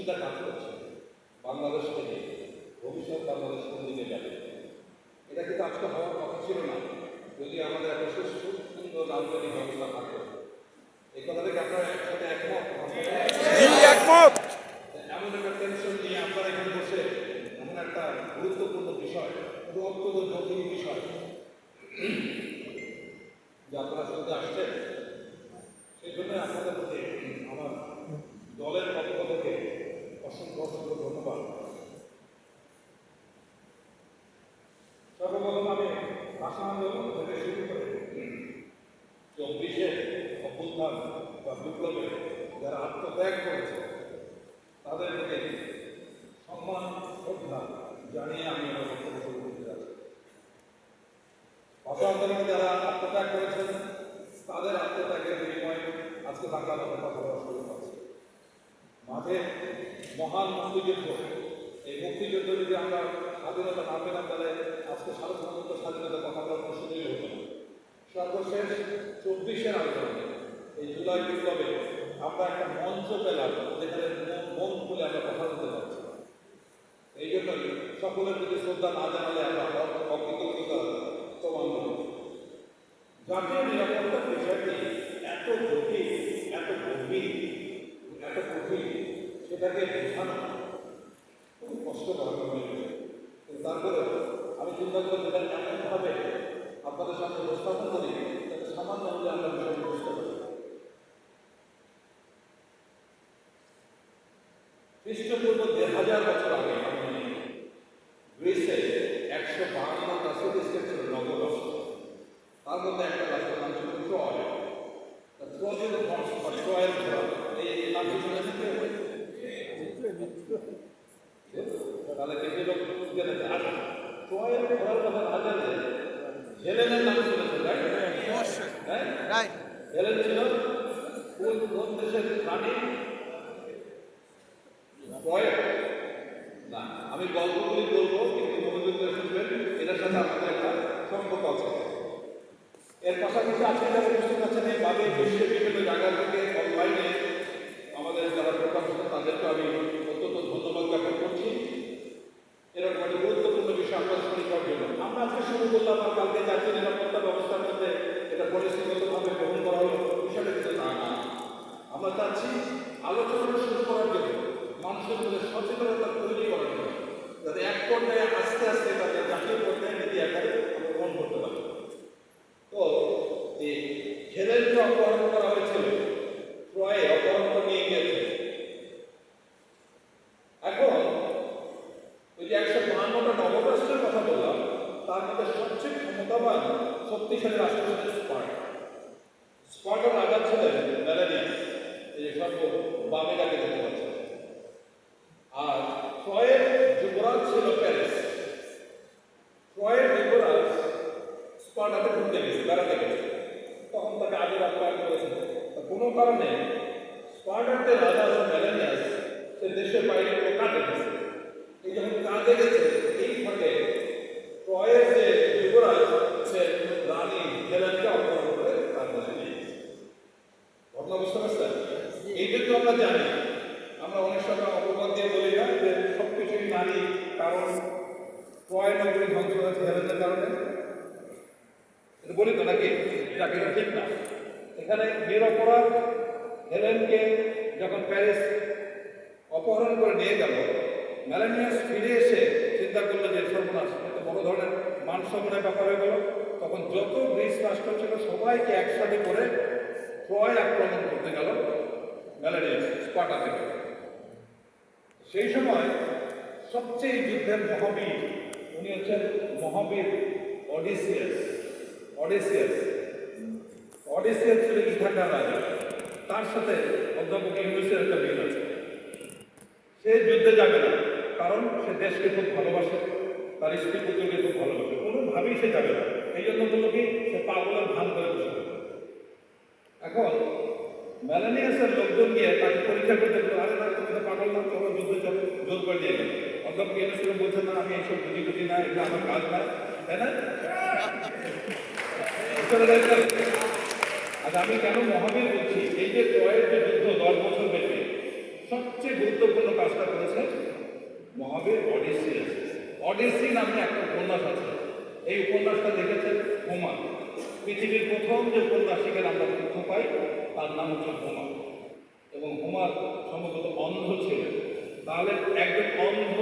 দুশ্চিন্তা কাজ করছে বাংলাদেশ থেকে ভবিষ্যৎ বাংলাদেশ কোন দিকে যাবে। এটা কিন্তু আজকে হওয়ার কথা ছিল না যদি আমাদের একটা সুস্থ সুন্দর রাজনৈতিক ব্যবস্থা থাকতো। এই কথা থেকে আপনারা একসাথে একমত? একমত। এমন একটা টেনশন নিয়ে আপনারা এখানে বসে এমন একটা গুরুত্বপূর্ণ বিষয়, অত্যন্ত জটিল বিষয় যে আপনারা শুনতে আসছেন, সেই জন্য আপনাদের প্রতি আমার দলের পক্ষ থেকে অসংখ্য অসংখ্য ধন্যবাদ। সর্বপ্রথম আমি ভাষা আন্দোলন থেকে শুরু করে 24-এর অভ্যুত্থান বা বিপ্লবে যারা আত্মত্যাগ করেছে তাদের প্রতি সম্মান শ্রদ্ধা জানিয়ে আমি আমার বক্তব্য শুরু করতে যাচ্ছি। ভাষা আন্দোলনে যারা আত্মত্যাগ করেছেন তাদের আত্মত্যাগের বিনিময়ে আজকে বাংলা ভাষা কথা বলা শুরু করছে। মাঝে মহান মুক্তিযুদ্ধ, এই মুক্তিযুদ্ধ যদি আমরা স্বাধীনতা না পেলাম তাহলে আজকে সার্বভৌমত্ব স্বাধীনতার কথা বলার কোনো সুযোগই হতো না। সর্বশেষ 24-এর আন্দোলনে এই জুলাই বিপ্লবে আমরা একটা মঞ্চ পেলাম যেখানে মন খুলে আমরা কথা বলতে পারছি। এই জন্যই সকলের প্রতি শ্রদ্ধা না জানালে আমরা অকৃতজ্ঞতা প্রমাণ করি। জাতীয় নিরাপত্তার বিষয়টি এত জটিল, এত গভীর, এত কঠিন, সেটাকে বোঝানো খুব কষ্টকর হয়ে গেছে। কিন্তু তারপরে আমি চিন্তা করি যেটা এমনভাবে আপনাদের সামনে উপস্থাপন করি যাতে সামান্য হলে আমরা বিষয়টি বুঝতে পারি। খ্রিস্টপূর্ব 1000 বছর আগে গ্রিসে 152টা সিটি স্টেট ছিল, নগর রাষ্ট্র। তার মধ্যে একটা রাষ্ট্রের নাম ছিল ট্রয়। ট্রয়ের বংশ বা ট্রয়ের ঘোড়া, এই নামটি শুনেছেন কেউ? তাহলে কিছু লোক জেনেছে। আর ট্রয়ের ঘোড়ার কথা না জানলে হেলেনের নাম শুনেছেন, হ্যাঁ? হেলেন ছিল কোন দেশের রানী? ট্রয়ের না। আমি গল্পগুলি বলবো কিন্তু মনোযোগ করে শুনবেন, এটার সাথে আমাদের একটা সম্পর্ক আছে। এর পাশাপাশি আজকে যারা উপস্থিত আছেন এই বাদে বিশ্বের বিভিন্ন জায়গা থেকে অনলাইনে আমাদের যারা প্রোগ্রাম করছেন তাদেরকে আমি অত্যন্ত ধন্যবাদ জ্ঞাপন করছি। এরকম একটা গুরুত্বপূর্ণ বিষয় আপনার শুনে করার জন্য আমরা আজকে শুরু করলাম, আর কালকে জাতীয় নিরাপত্তা ব্যবস্থার মধ্যে এটা পরিস্থিতিগতভাবে গ্রহণ করা হলো, বিষয়টা কিন্তু তা না। আমরা চাচ্ছি আলোচনা শুরু করার জন্য, মানুষের মধ্যে সচেতনতা তৈরি করার জন্য, যাতে এক পর্যায়ে আস্তে আস্তে তাদের জাতীয় পর্যায়ে নীতি আকারে আমরা গ্রহণ করতে পারি। তো এই হেলেনকে অপহরণ করা হয়েছিল, ট্রয়ে অপহরণ করে নিয়ে গিয়েছে। এখন ওই যে 152টা নবরাষ্ট্রের কথা বললাম, তার মধ্যে সবচেয়ে ক্ষমতাবান শক্তিশালী রাষ্ট্র ছিল স্পার্টা। স্পার্টার রাজা ছিলেন মেলানিয়াস, এই যে সর্ব বামে যাকে দেখতে পাচ্ছেন। আর ট্রয়ের যুবরাজ ছিল প্যারিস। ট্রয়ের যুবরাজ স্পার্টাতে ঘুরতে গেছে, বেড়াতে গেছে, তখন তাকে আগে আপ্যায়ন করেছে। কোনো কারণে স্পার্টাতে রাজা মেলানিয়াস সে দেশের বাইরে কোনো কাজে গেছে। এই যখন কাজে গেছে এই ফাঁকে ট্রয়ের যে যুবরাজ সে রানী হেলেনকে অপহরণ করে তার দেশে নিয়ে গেছে। ঘটনা বুঝতে পারছেন? এই জন্য আমরা জানি, আমরা অনেক সময় অপবাদ দিয়ে বলি না যে সবকিছুই নারী, কারণ ট্রয় নগরী ধ্বংস হয়েছে হেলেনের কারণে, এটা বলি তো নাকি? এটা কিন্তু ঠিক না। এখানে নিরপরাধ হেলেনকে যখন প্যারিস অপহরণ করে নিয়ে গেল, মেলানিয়াস ফিরে এসে চিন্তা করলো যে সর্বনাশ, এত বড় ধরনের মান সম্মানের ব্যাপার হয়ে গেল। তখন যত গ্রিস রাষ্ট্র ছিল সবাইকে একসাথে করে ট্রয় আক্রমণ করতে গেল মেলানিয়াস স্পার্টা থেকে। সেই সময় সবচেয়ে যুদ্ধের মহাবীর উনি হচ্ছেন মহাবীর অডিসিয়াস। অডিসিয়াস ছিল ইথাকার রাজা, তার সাথে অধ্যাপক ইউনুসের একটা মিল আছে। সে যুদ্ধে যাবে না, কারণ সে দেশকে খুব ভালোবাসে, তার স্ত্রী পুত্রকে খুব ভালোবাসে, কোনোভাবেই সে যাবে না। এই জন্য বললো কি, সে পাগলের ভান করে বসে। এখন মেলানিয়াসের লোকজন গিয়ে তাকে পরীক্ষা করতে গেল, আরে না তুমি তো পাগল না, তোমার যুদ্ধে চলো, জোর করে দিয়ে গেল। অধ্যাপক ইউনুস বলছেন না, আমি এইসব বুঝি না, এটা আমার কাজ না, তাই না? আজ আমি কেন মহাবীর বলছি, এই যে ট্রয়ের যে যুদ্ধ 10 বছর ব্যাপী, সবচেয়ে গুরুত্বপূর্ণ কাজটা অডিসি নামে একটা উপন্যাস আছে। এই উপন্যাসটা লিখেছেন হোমার। পৃথিবীর প্রথম যে উপন্যাসিকের আমরা তথ্য পাই তার নাম হচ্ছে হোমার, এবং হোমার সম্ভবত অন্ধ ছিলেন। তাহলে একজন অন্ধ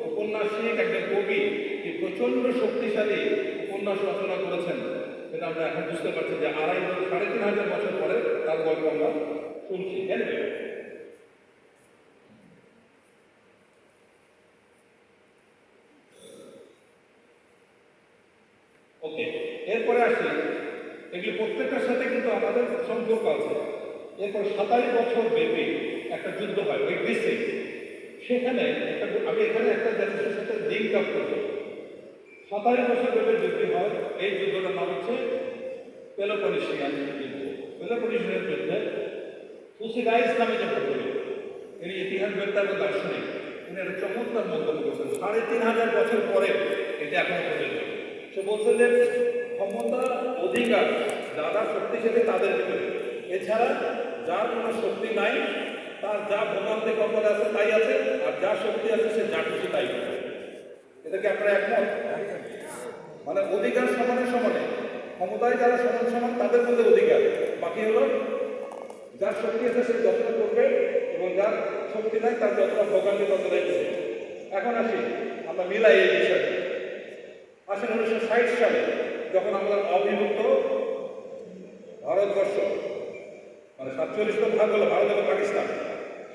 উপন্যাসিক, একজন কবি কি প্রচণ্ড শক্তিশালী উপন্যাস রচনা করেছেন, সেটা আমরা এখন বুঝতে পারছি যে 3,500 বছর পরে তার গল্প আমরা শুনছি। ওকে, এরপরে আসি, এগুলি প্রত্যেকটার সাথে কিন্তু আমাদের সম্পর্ক আছে। এরপর 27 বছর ব্যাপী একটা যুদ্ধ হয় ওই গ্রিসে। সেখানে আমি এখানে একটা জাতির সাথে লিঙ্ক আপ করব। 27 বছর ব্যাপী যুদ্ধ হয়। এই যুদ্ধটার নাম হচ্ছে পেলোপনেশিয়ান যুদ্ধ। পেলোপনেশিয়ান যুদ্ধে থুসিডাইস নামে যে ভদ্রলোক, তিনি ইতিহাসবেত্তা এবং দার্শনিক, তিনি একটা চমৎকার মন্তব্য করছেন 3,500 বছর পরে এটা এখনো প্রযোজ্য। সে বলছে যে ক্ষমতা অধিকার যারা শক্তিশালী তাদের ভিতরে, এছাড়া যার কোনো শক্তি নাই, তার যা ভোগান্তি কপালে আছে তাই আছে, আর যা শক্তি আছে সে যা খুশি তাই করে। এটাকে আপনারা একমত? মানে অধিকার সমানে সমানে, ক্ষমতায় যারা সমান সমান তাদের মধ্যে অধিকার, বাকি হলো যার শক্তি আছে সে যত্ন করবে, এবং যার শক্তি নাই তার যতটা ভোগান্তি ততটাই করবে। এখন আসি, আমরা মিলাই এই বিষয়টা। আসেন 1960 সালে যখন আমাদের অবিভক্ত ভারতবর্ষ, মানে 47টা ভাগ হলো ভারত এবং পাকিস্তান,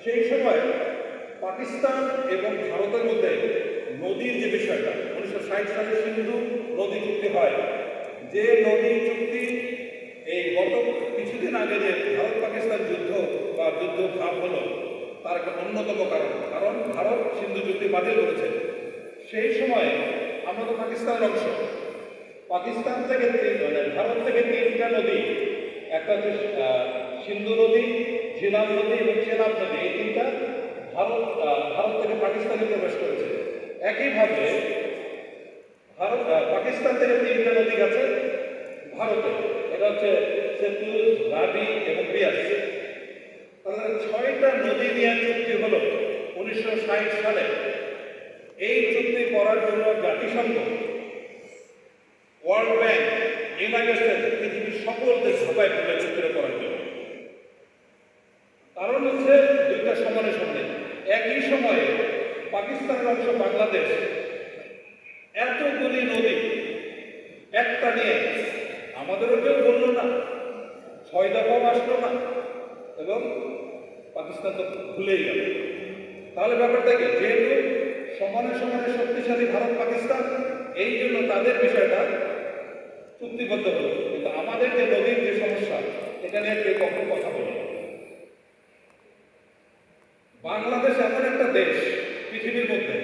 সেই সময় পাকিস্তান এবং ভারতের মধ্যে নদীর যে বিষয়টা 1960 সালে সিন্ধু নদী চুক্তি হয়। যে নদী চুক্তি এই গত কিছুদিন আগে যে ভারত পাকিস্তান যুদ্ধ বা যুদ্ধ ভাব হলো, তার একটা অন্যতম কারণ ভারত সিন্ধু চুক্তি বাতিল করেছে। সেই সময় আমরা তো পাকিস্তানের অংশ, পাকিস্তান থেকে ভারত থেকে 3টা নদী, একটা হচ্ছে সিন্ধু নদী, ঝিলাম নদী এবং চেনাব নদী, এই 3টা ভারত থেকে পাকিস্তানে প্রবেশ করেছে। একইভাবে পাকিস্তান থেকে 3টা নদী গেছে ভারতে, এটা হচ্ছে সেতুল, রাবি এবং বিয়াস। তাহলে 6টা নদী নিয়ে চুক্তি হলো 1960 সালে। এই চুক্তি করার জন্য জাতিসংঘ, ওয়ার্ল্ড ব্যাংক, ইউনাইটেড স্টেটস, পৃথিবীর সকল দেশ সবাই মিলে চুক্তিটা করার জন্য। কারণ হচ্ছে দুইটা সমানে সমানে। একই সময়ে পাকিস্তানের অংশ বাংলাদেশ এতগুলি নদী একটা নিয়ে আমাদেরও কেউ বললো না, 6 দফাও আসলো না, এবং পাকিস্তান তো ভুলেই গেল। তাহলে ব্যাপারটা কি, যেহেতু সমানে সমানে শক্তিশালী ভারত পাকিস্তান, এই জন্য তাদের বিষয়টা চুক্তিবদ্ধ হলো। কিন্তু আমাদের যে নদীর যে সমস্যা, এটা নিয়ে কেউ কখনো কথা বলে না। বাংলাদেশ এমন একটা দেশ পৃথিবীর মধ্যে,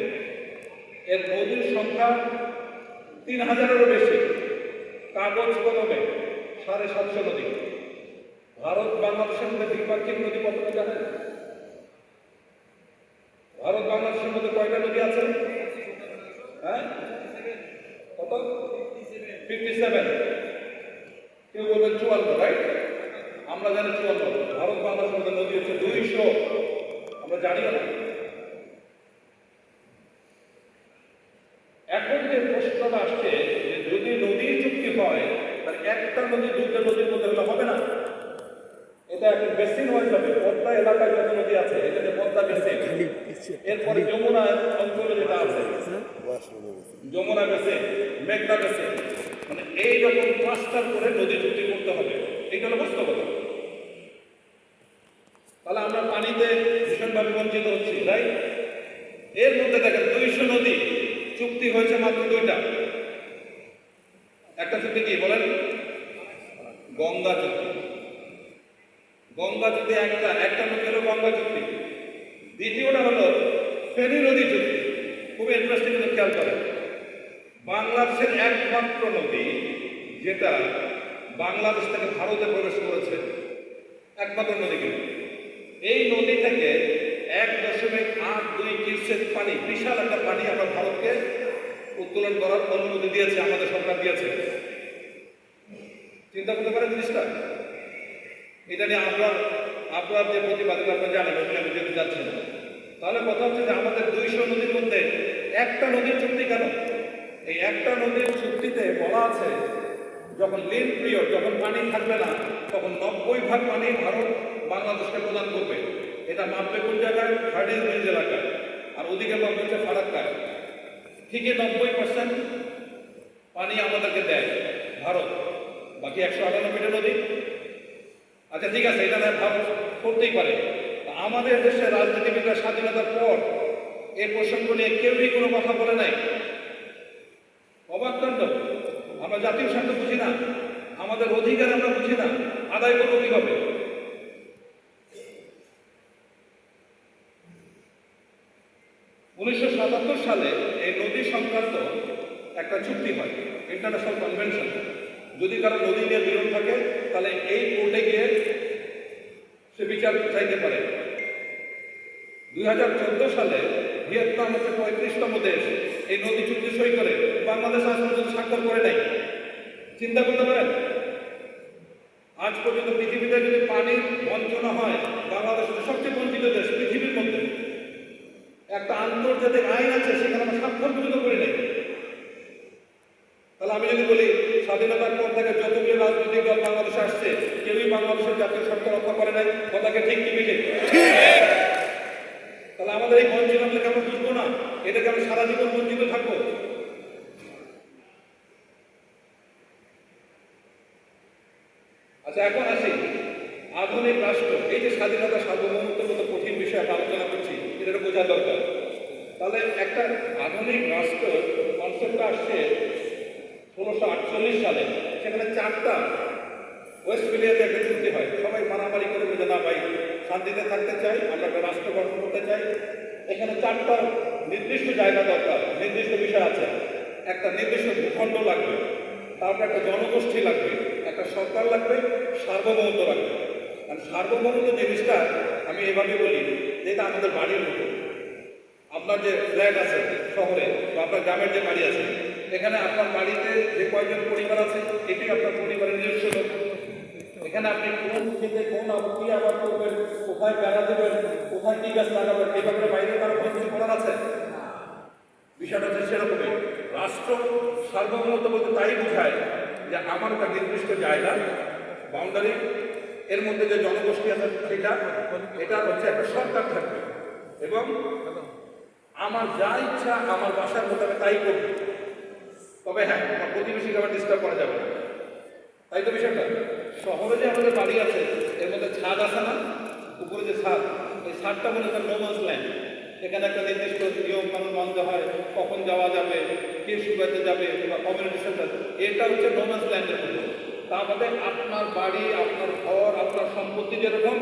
এর নদীর সংখ্যা 3,000-এরও বেশি, কাগজ কলমে 750 নদী। ভারত বাংলাদেশের মধ্যে দ্বিপাক্ষিক নদী কতটা জানেন? ভারত বাংলাদেশের মধ্যে কয়টা নদী আছে? হ্যাঁ, কত? 57। কেউ বলবেন 54, রাইট? আমরা জানি 54। ভারত বাংলাদেশের মধ্যে নদী হচ্ছে 200, আমরা জানি না। এখন যে প্রশ্নটা আসছে যে যদি নদীর চুক্তি হয়, তাহলে একটা নদী 2টা নদীর মধ্যে হলে হবে না। এটা একটা বেসিন হয়ে যাবে। পদ্মা এলাকায় যত নদী আছে, এটা যে পদ্মা বেসিন, এরপরে যমুনা অঞ্চলে যেটা আছে, যমুনা বেসিন, মেঘনা বেসিন, মানে এইরকম ক্লাস্টার করে নদী চুক্তি করতে হবে। এইটা হলো বাস্তবতা। তাহলে আমরা পানিতে ভীষণভাবে বঞ্চিত হচ্ছি, রাইট? এর মধ্যে দেখেন 200 নদী চুক্তি হয়েছে মাত্র 2টা। একটা চুক্তি কি বলেন? গঙ্গা চুক্তি। গঙ্গা চুক্তি একটা নদী হলো গঙ্গা চুক্তি। দ্বিতীয়টা হলো ফেনী নদী চুক্তি। খুব ইন্টারেস্টিং, খেয়াল করেন, বাংলাদেশের একমাত্র নদী যেটা বাংলাদেশ থেকে ভারতে প্রবেশ করেছে, একমাত্র নদী কিন্তু। এই নদী থেকে 1.82 কিউসেক পানি, বিশাল একটা পানি আমরা ভারতকে উত্তোলন করার অনুমতি দিয়েছে, আমাদের সরকার দিয়েছে। চিন্তা করতে পারেন জিনিসটা? এটা নিয়ে আপনার যে প্রতিবাদ, আপনারা জানেন, ওখানে আমি যেতে যাচ্ছি না। তাহলে কথা হচ্ছে যে আমাদের 200 নদীর মধ্যে একটা নদীর চুক্তি কেন? এই একটা নদীর চুক্তিতে বলা আছে যখন লিন পিরিয়ড, যখন পানি থাকবে না, তখন 90% পানি ভারত বাংলাদেশকে প্রদান করবে। এটা মাপবে কোন জায়গায়? হার্ডিঞ্জ ব্রিজ এলাকায়। আর ওদিকে মাপবে হচ্ছে ফারাক্কায়। ঠিকই 90% পানি আমাদেরকে দেয় ভারত, বাকি 198টা নদী। আচ্ছা ঠিক আছে, এটা নয় ভারত করতেই পারে। আমাদের দেশের রাজনীতিবিদরা স্বাধীনতার পর এই প্রসঙ্গ নিয়ে কেউই কোনো কথা বলে নাই। অবাক কাণ্ড। আমরা জাতীয় স্বার্থ বুঝি না, আমাদের অধিকার আমরা বুঝি না, আদায় করবো কিভাবে? উনিশশো ৭৭ সালে এই নদী সংক্রান্ত একটা চুক্তি হয়, ইন্টারন্যাশনাল কনভেনশন। যদি কারো নদী নিয়ে বিরোধ থাকে তাহলে এই কোর্টে গিয়ে সে বিচার চাইতে পারে। 2014 সালে ভিয়েতনাম হচ্ছে 35তম দেশ এই নদী চুক্তি সই করে, বাংলাদেশ আজ পর্যন্ত স্বাক্ষর করে নাই। চিন্তা করতে পারেন, আজ পর্যন্ত পৃথিবীতে যদি পানি বঞ্চনা হয়, বাংলাদেশ হচ্ছে সবচেয়ে বঞ্চিত দেশ পৃথিবীর মধ্যে। একটা আন্তর্জাতিক আইন আছে, সেখানে আমরা স্বাক্ষর পর্যন্ত করি নাই। তাহলে আমি যদি বলি স্বাধীনতার পর থেকে যতগুলি রাজনৈতিক দল বাংলাদেশে আসছে, কেউই বাংলাদেশের জাতীয় স্বার্থ রক্ষা করে নাই, কথাকে ঠিক কি মিলে? তাহলে আমাদের এই বঞ্চনাকে আমরা বুঝবো না, এটাকে আমি সারা জীবন বঞ্চিত থাকবো? আচ্ছা এখন আসি আধুনিক রাষ্ট্র। এই যে স্বাধীনতা সার্বভৌমত্বের মতো কঠিন বিষয়ে আমরা আলোচনা করছি, এটা বোঝা দরকার। তাহলে একটা আধুনিক রাষ্ট্র কনসেপ্টটা আসছে 1648 সালে। সেখানে 4টা ওয়েস্ট ইন্ডিয়াতে একটা চুক্তি হয়। সবাই মারামারি করে যে না ভাই, শান্তিতে থাকতে চাই, আমরা একটা রাষ্ট্র গঠন করতে চাই। এখানে 4টা নির্দিষ্ট জায়গা দরকার, নির্দিষ্ট বিষয় আছে। একটা নির্দিষ্ট ভূখণ্ড লাগবে, তারপর একটা জনগোষ্ঠী লাগবে, একটা সরকার লাগবে, সার্বভৌমত্ব লাগবে। আর সার্বভৌমত্ব জিনিসটা আমি এভাবে বলি যে এটা আমাদের বাড়ির মতো। আপনার যে ফ্ল্যাট আছে শহরে বা আপনার গ্রামের যে বাড়ি আছে, এখানে আপনার বাড়িতে যে কয়েকজন পরিবার আছে, এটি আপনার পরিবারের নিজস্ব লোক। এখানে আপনি কোন খেতে কোন কি আবাদ করবেন, কোথায় বেড়া দেবেন, কোথায় কি গাছ লাগাবেন, এই ব্যাপারে বাইরে কারো কোনো কিছু করার আছে? বিষয়টা হচ্ছে সেরকমই। রাষ্ট্র সার্বভৌমত্ব বলতে তাই বোঝায় যে আমার একটা নির্দিষ্ট জায়গা, বাউন্ডারি, এর মধ্যে যে জনগোষ্ঠী আছে সেটা, এটা হচ্ছে একটা সরকার থাকবে এবং আমার যা ইচ্ছা আমার বাসার মতো আমি তাই করব। তবে হ্যাঁ, আমার প্রতিবেশীকে আবার ডিস্টার্ব করা যাবে না। তাই তো বিষয়টা। শহরে যে আমাদের বাড়ি আছে, এর মধ্যে ছাদ আছে না, উপরে যে ছাদ, এই ছাদটা মনে করেন নো ম্যানস ল্যান্ড। এখানে একটা নির্দিষ্ট নিয়ম কানুন মানতে হয়, কখন যাওয়া যাবে, কে শুকাইতে যাবে বা কমিউনিটি সেন্টার, এটা হচ্ছে নো ম্যানস ল্যান্ডের মতো। তা আমাদের আপনার বাড়ি, আপনার ঘর, আপনার সম্পত্তি যেরকম,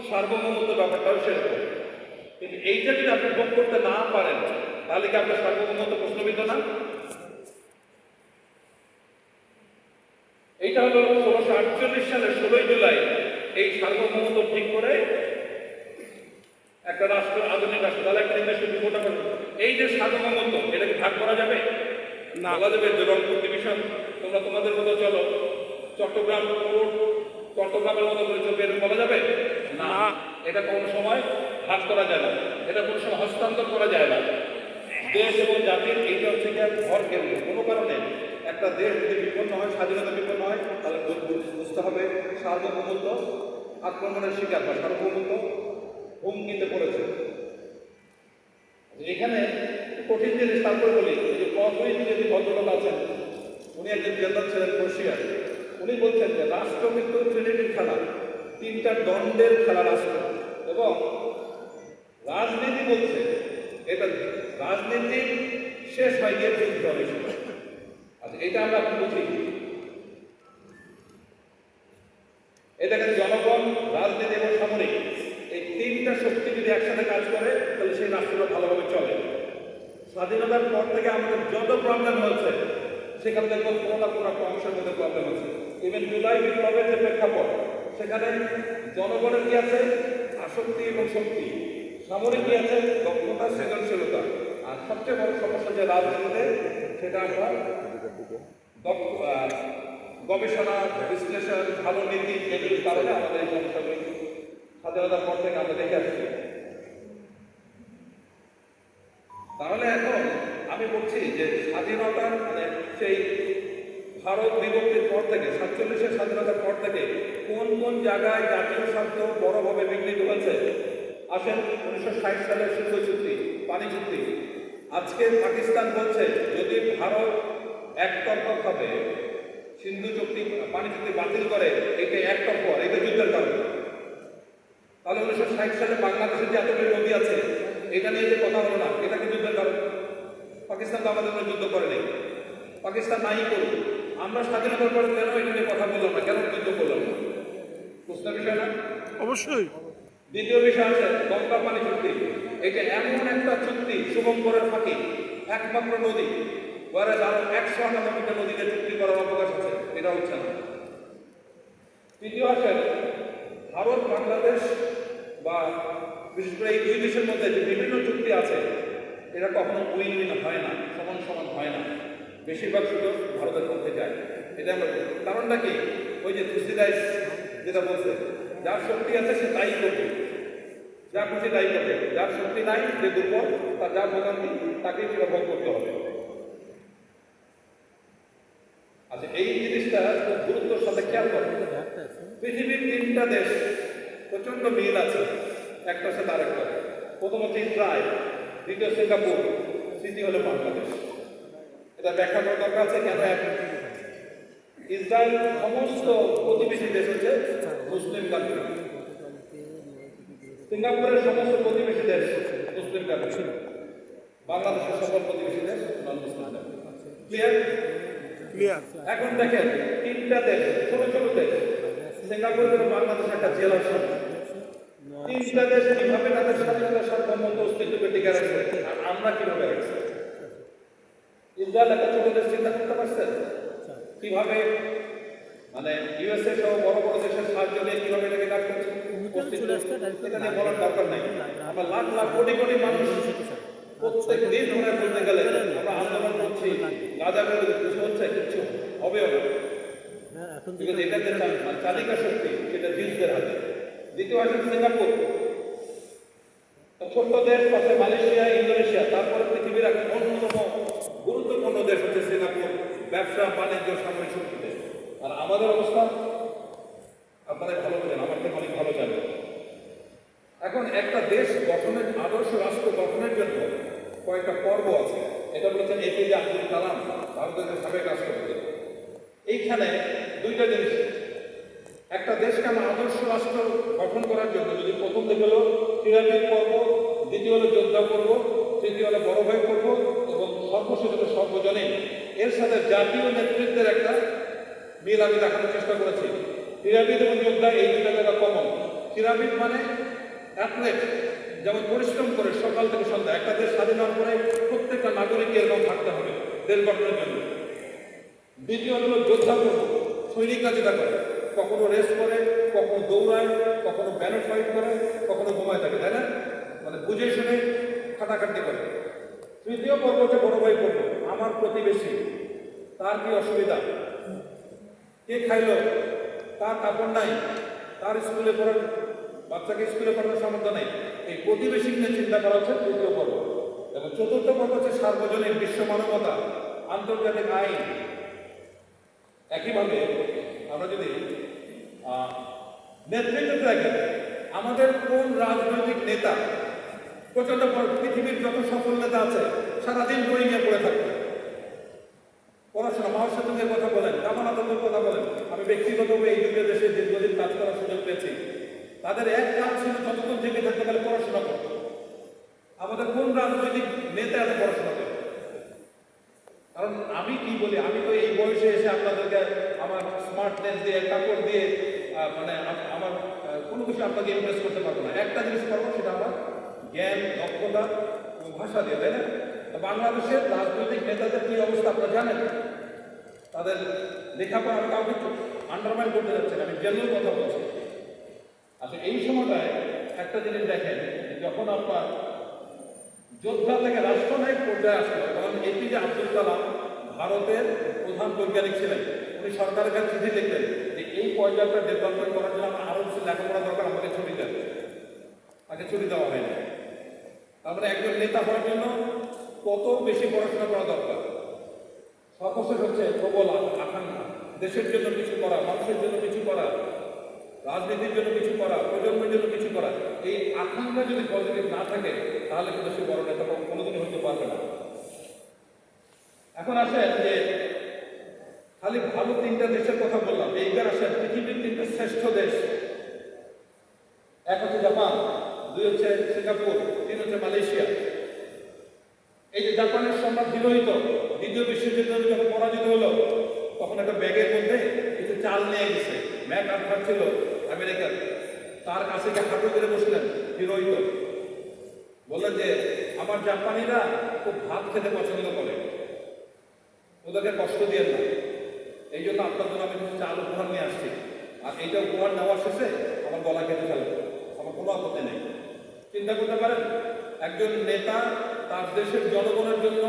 সার্বভৌমত্ব ব্যাপারটাও সেরকম। কিন্তু এইটা যদি আপনি ভোগ করতে না পারেন, তাহলে কি আপনার সার্বভৌমত্ব প্রশ্নবিদ্ধ না? এইটা হলো 1648 সালের 16 জুলাই এই সার্বভৌমত্ব ঠিক করে একটা রাষ্ট্র, আধুনিক রাষ্ট্র, তাহলে একটা নির্দিষ্ট বিপদ হবে। এই যে সার্বভৌমত্ব, এটাকে ভাগ করা যাবে না? বলা যাবে যে রংপুর ডিভিশন তোমরা তোমাদের মতো চলো, চট্টগ্রাম কোর্ট চট্টগ্রামের মতো করে চলবে, এরকম বলা যাবে না। এটা কোনো সময় ভাগ করা যায় না, এটা কোনো সময় হস্তান্তর করা যায় না। দেশ এবং জাতির এইটা হচ্ছে কি ঘর কেন্দ্র। কোনো কারণে একটা দেশ যদি বিপন্ন হয়, স্বাধীনতা বিপন্ন হয়, তাহলে বুঝতে হবে সার্বভৌমত্ব আক্রমণের শিকার বা সার্বভৌমত্ব হুমকিতে পড়েছে। এখানে কঠিন জিনিস তারপরে বলি, এই যে কর্মীতে যদি ভদ্রলোক আছেন, উনি একজন জেনারেল ছিলেন ক্রোয়েশিয়ার। উনি বলছেন যে রাষ্ট্র কিন্তু ট্রিনিটির খেলা, 3টা দ্বন্দ্বের খেলা রাষ্ট্র, এবং রাজনীতি বলছে এটা রাজনীতির শেষ হয় গিয়ে যুদ্ধ হয়েছিল। আচ্ছা এটা আমরা বুঝি, এটাকে জনগণ, রাজনীতি এবং সামরিক, এই 3টা শক্তি যদি একসাথে কাজ করে তাহলে সেই রাষ্ট্রটা ভালোভাবে চলে। স্বাধীনতার পর থেকে আমাদের যত প্রবলেম হয়েছে, সেখান থেকে কোনো না কোনো একটা অংশের মধ্যে প্রবলেম আছে। ইভেন জুলাই বিপ্লবের যে প্রেক্ষাপট, সেখানে জনগণের কি আছে? আসক্তি এবং শক্তি। সামরিক কি আছে? দক্ষতা, সৃজনশীলতা। আর সবচেয়ে বড় সমস্যা যে রাজনীতিতে, সেটা আমরা গবেষণা, বিশ্লেষণ, ভালো নীতি, এগুলির কারণে আমাদের এই সমস্যাগুলি স্বাধীনতার পর থেকে আমরা দেখে আসছি। তাহলে এখন আমি বিভক্তির পর থেকে 47-এর স্বাধীনতার পর থেকে কোন কোন জায়গায় জাতীয় স্বার্থ বড়ভাবে বিঘ্নিত হয়েছে? আসেন 1960 সালের সিন্ধু চুক্তি, পানি চুক্তি। আজকে পাকিস্তান বলছে যদি ভারত একতরফাভাবে সিন্ধু চুক্তি পানি চুক্তি বাতিল করে, এটা একতরফা, এটা যুদ্ধের কারণ। তাহলে 1960 সালে বাংলাদেশের যে এতগুলি নদী আছে, এটা নিয়ে যে কথা হলো না, এটা কি যুদ্ধের কারণ? পাকিস্তান তো আমাদের জন্য যুদ্ধ করে নেই, পাকিস্তান নাই করুক, আমরা স্বাধীনতার পরে কেন এটা নিয়ে কথা বললাম না, কেন যুদ্ধ করলাম না? প্রশ্নের বিষয় না? অবশ্যই। দ্বিতীয় বিষয় আছে গঙ্গা পানি চুক্তি। এটা এমন একটা চুক্তি, শুভঙ্করের ফাঁকি, একমাত্র নদী, ওরা আরো 198টা নদীতে চুক্তি করার অবকাশ আছে, এটা হচ্ছে না। তৃতীয় আছে ভারত বাংলাদেশ বা বিশেষ করে এই দুই দেশের মধ্যে যে বিভিন্ন চুক্তি আছে, এটা কখনো উইন উইন হয় না, সমান সমান হয় না, বেশিরভাগ সুযোগ ভারতের পক্ষে যায়। এটা আমরা কারণটা কি? ওই যে তুসিদাইস যেটা বলছে, যার শক্তি আছে সে তাই করবে, যা খুশি তাই করবে, যার শক্তি নাই, যে দুর্বল, তার যা ভোগান্তি তাকেই সেটা ভোগ করতে হবে। আচ্ছা, এই জিনিসটা খুব গুরুত্বের সাথে খেয়াল করবে। পৃথিবীর 3টা দেশ প্রচন্ড মিল আছে একটার সাথে আরেকটা। প্রথম হচ্ছে ইসরায়েল, দ্বিতীয় সিঙ্গাপুর, তৃতীয় হলো বাংলাদেশ। এটা ব্যাখ্যা করার দরকার আছে কেন এক। ইসরায়েল সমস্ত প্রতিবেশী দেশ হচ্ছে মুসলিম কান্ট্রি, সিঙ্গাপুরের সমস্ত প্রতিবেশী দেশ মুসলিম কান্ট্রি, বাংলাদেশের সকল প্রতিবেশী দেশ নন মুসলিম কান্ট্রি। ক্লিয়ার? ক্লিয়ার। এখন দেখেন 3টা দেশ, ছোট ছোট দেশ, সিঙ্গাপুর এবং বাংলাদেশ একটা জেলার সঙ্গে 3টা দেশ কিভাবে তাদের স্বাধীনতার সার্বভৌমত্ব অস্তিত্বকে টিকে রাখছে, আর আমরা কিভাবে রাখছি? ইসরায়েল একটা ছোট দেশ, চিন্তা করতে পারছেন কিভাবে মানে ইউএসএ সহ বড় বড় দেশের সাহায্য নিয়ে কিভাবে এটাকে কাজ করছে? এটা নিয়ে বলার দরকার নাই। আমরা লাখ লাখ কোটি কোটি মানুষ প্রত্যেক দিন ধরে বলতে গেলে আমরা আন্দোলন করছি, গাজাবের কিছু হচ্ছে, কিছু হবেও না, because এটা যে চালিকা শক্তি সেটা জিনসদের হাতে। দ্বিতীয় আছে সিঙ্গাপুর, ছোট্ট দেশ, পাশে মালয়েশিয়া, ইন্দোনেশিয়া, তারপরে পৃথিবীর এক অন্যতম গুরুত্বপূর্ণ দেশ হচ্ছে সিঙ্গাপুর, ব্যবসা বাণিজ্য সামরিক শক্তি দেশ। আর আমাদের অবস্থা আপনারা ভালো বোঝেন, আমার থেকে অনেক ভালো জানেন। এখন একটা দেশ গঠনের, আদর্শ রাষ্ট্র গঠনের জন্য কয়েকটা পর্ব আছে। এটা বলেছেন এপিজে আব্দুল কালাম, ভারতের সাবেক রাষ্ট্রপতি। এইখানে 2টা জিনিস, একটা দেশকে আমরা আদর্শ রাষ্ট্র গঠন করার জন্য যদি প্রথম দিকে হলো পিরামিড পর্ব, দ্বিতীয় হলো যোদ্ধা পর্ব, তৃতীয় হলো বড় ভাই পর্ব, এবং সর্বশেষ হলো সর্বজনীন। এর সাথে জাতীয় নেতৃত্বের একটা মিল আমি দেখানোর চেষ্টা করেছি। পিরামিড এবং যোদ্ধা এই 2টা জায়গা কমন। পিরামিড মানে অ্যাথলেট, যেমন পরিশ্রম করে সকাল থেকে সন্ধ্যা, একটা দেশ স্বাধীন হওয়ার পরে প্রত্যেকটা নাগরিককে এরকম থাকতে হবে দেশ গঠনের জন্য। দ্বিতীয় হলো যোদ্ধা পর্ব, সৈনিকরা যেটা করে, কখনো রেস করে, কখনো দৌড়ায়, কখনো ব্যানর ফাইট করে, কখনো ঘুমায় থাকে, তাই না? মানে বুঝে শুনে খাটাখাটি করে। তৃতীয় পর্ব হচ্ছে বড় ভাই পর্ব, আমার প্রতিবেশী, তার কি অসুবিধা, কে খাইলো, তার কাপড় নাই, তার স্কুলে পড়ার বাচ্চাকে স্কুলে পড়ানোর সামর্থ্য নেই, এই প্রতিবেশী নিয়ে চিন্তা করা হচ্ছে তৃতীয় পর্ব। এবং চতুর্থ পর্ব হচ্ছে সার্বজনীন, বিশ্ব মানবতা, আন্তর্জাতিক আইন। একইভাবে আমরা যদি নেতৃত্ব দেখেন, আমাদের কোন রাজনৈতিক নেতা, প্রচন্ড পৃথিবীর যত সফল নেতা আছে সারাদিন বই নিয়ে পড়ে থাকবে, পড়াশোনা, মহাসচিবের কথা বলেন, জামানাতের কথা বলেন। আমি ব্যক্তিগতভাবে এই 2টা দেশে দীর্ঘদিন কাজ করার সুযোগ পেয়েছি। তাদের এক কাজ ছিল যতক্ষণ জেগে থাকতে গেলে পড়াশোনা করতে। আমাদের কোন রাজনৈতিক নেতা এত পড়াশোনা করে? কারণ আমি কি বলি, আমি তো এই বয়সে এসে আপনাদেরকে আমার স্মার্টনেস দিয়ে, কাপড় দিয়ে, মানে আমার কোনো কিছু আপনাকে ইমপ্রেস করতে পারবো না। একটা জিনিস পারবো, সেটা আমার জ্ঞান, দক্ষতা এবং ভাষা দিয়ে, তাই না? বাংলাদেশের রাজনৈতিক নেতাদের কি অবস্থা আপনারা জানেন? তাদের লেখাপড়া, আমি কাউকে আন্ডারমাইন করতে যাচ্ছি না, আমি জেনারেল কথা বলছি। আচ্ছা, এই সময়টায় একটা জিনিস দেখেন, যখন আপনার যোদ্ধা থেকে রাষ্ট্রনায়ক পর্যায়ে আসলো, তখন এপিজে আব্দুল কালাম ভারতের প্রধান বৈজ্ঞানিক ছিলেন। উনি সরকারের কাছে চিঠি লিখলেন যে এই পর্যায়টা ডেভেলপমেন্ট করার জন্য আমার আরও কিছু লেখাপড়া দরকার, আমাকে ছুটি দেন। তাকে ছুটি দেওয়া হয়নি। তারপরে একজন নেতা হওয়ার জন্য কত বেশি পড়াশোনা করা দরকার। সর্বশেষ হচ্ছে প্রবল আকাঙ্ক্ষা, দেশের জন্য কিছু করা, মানুষের জন্য কিছু করা, রাজনীতির জন্য কিছু করা, প্রজন্মের জন্য কিছু করা, এই আকাঙ্ক্ষা যদি পজিটিভ না থাকে তাহলে কিন্তু সে বড় নেতা কোনোদিনই হতে পারবে না। এখন আসেন যে খালি ভালো তিনটা দেশের কথা বললাম, এইবার আসেন পৃথিবীর তিনটা শ্রেষ্ঠ দেশ। এক হচ্ছে জাপান, দুই হচ্ছে সিঙ্গাপুর, তিন হচ্ছে মালয়েশিয়া। এই যে জাপানের সম্রাট হিরোহিতো দ্বিতীয় বিশ্বযুদ্ধে যখন পরাজিত হলো তখন একটা ব্যাগের মধ্যে কিছু চাল নিয়ে গেছে। ম্যাক আর্থার ছিল আমেরিকার, তার কাছে গিয়ে হাঁটু করে বসলেন হিরোহিতো, বললেন যে আমার জাপানিরা খুব ভাত খেতে পছন্দ করে, ওদেরকে কষ্ট দিয়ে না, এই জন্য আপনার জন্য আমি কিছু চাল উপহার নিয়ে আসছি, আর এইটা উপহার নেওয়ার শেষে আমার গলা কেটে ফেলবে, আমার কোনো আপত্তি নেই। চিন্তা করতে পারেন একজন নেতা তার দেশের জনগণের জন্য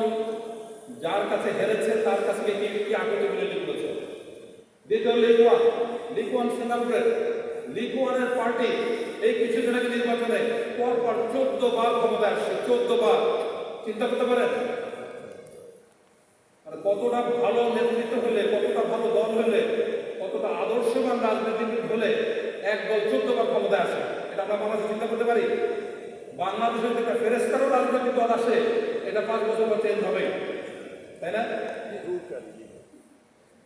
যার কাছে হেরেছে তার কাছে কি আকুতি বিনতি করেছে। দ্বিতীয় লিকুয়ান সিঙ্গাপুরের লিকুয়ানের পার্টি এই কিছুদিন আগে নির্বাচনে পরপর 14 বার ক্ষমতায় আসছে, 14 বার। চিন্তা করতে পারেন মানে কতটা ভালো নেতৃত্ব হলে, কতটা ভালো দল হলে, কতটা আদর্শবান রাজনীতিবিদ হলে এক দল 14 বার ক্ষমতায় আসে। এটা আমরা বাংলাদেশে চিন্তা করতে পারি? বাংলাদেশের একটা ফেরেস্তারও রাজনৈতিক দল আসে, এটা 5 বছর পর চেঞ্জ হবে, তাই না?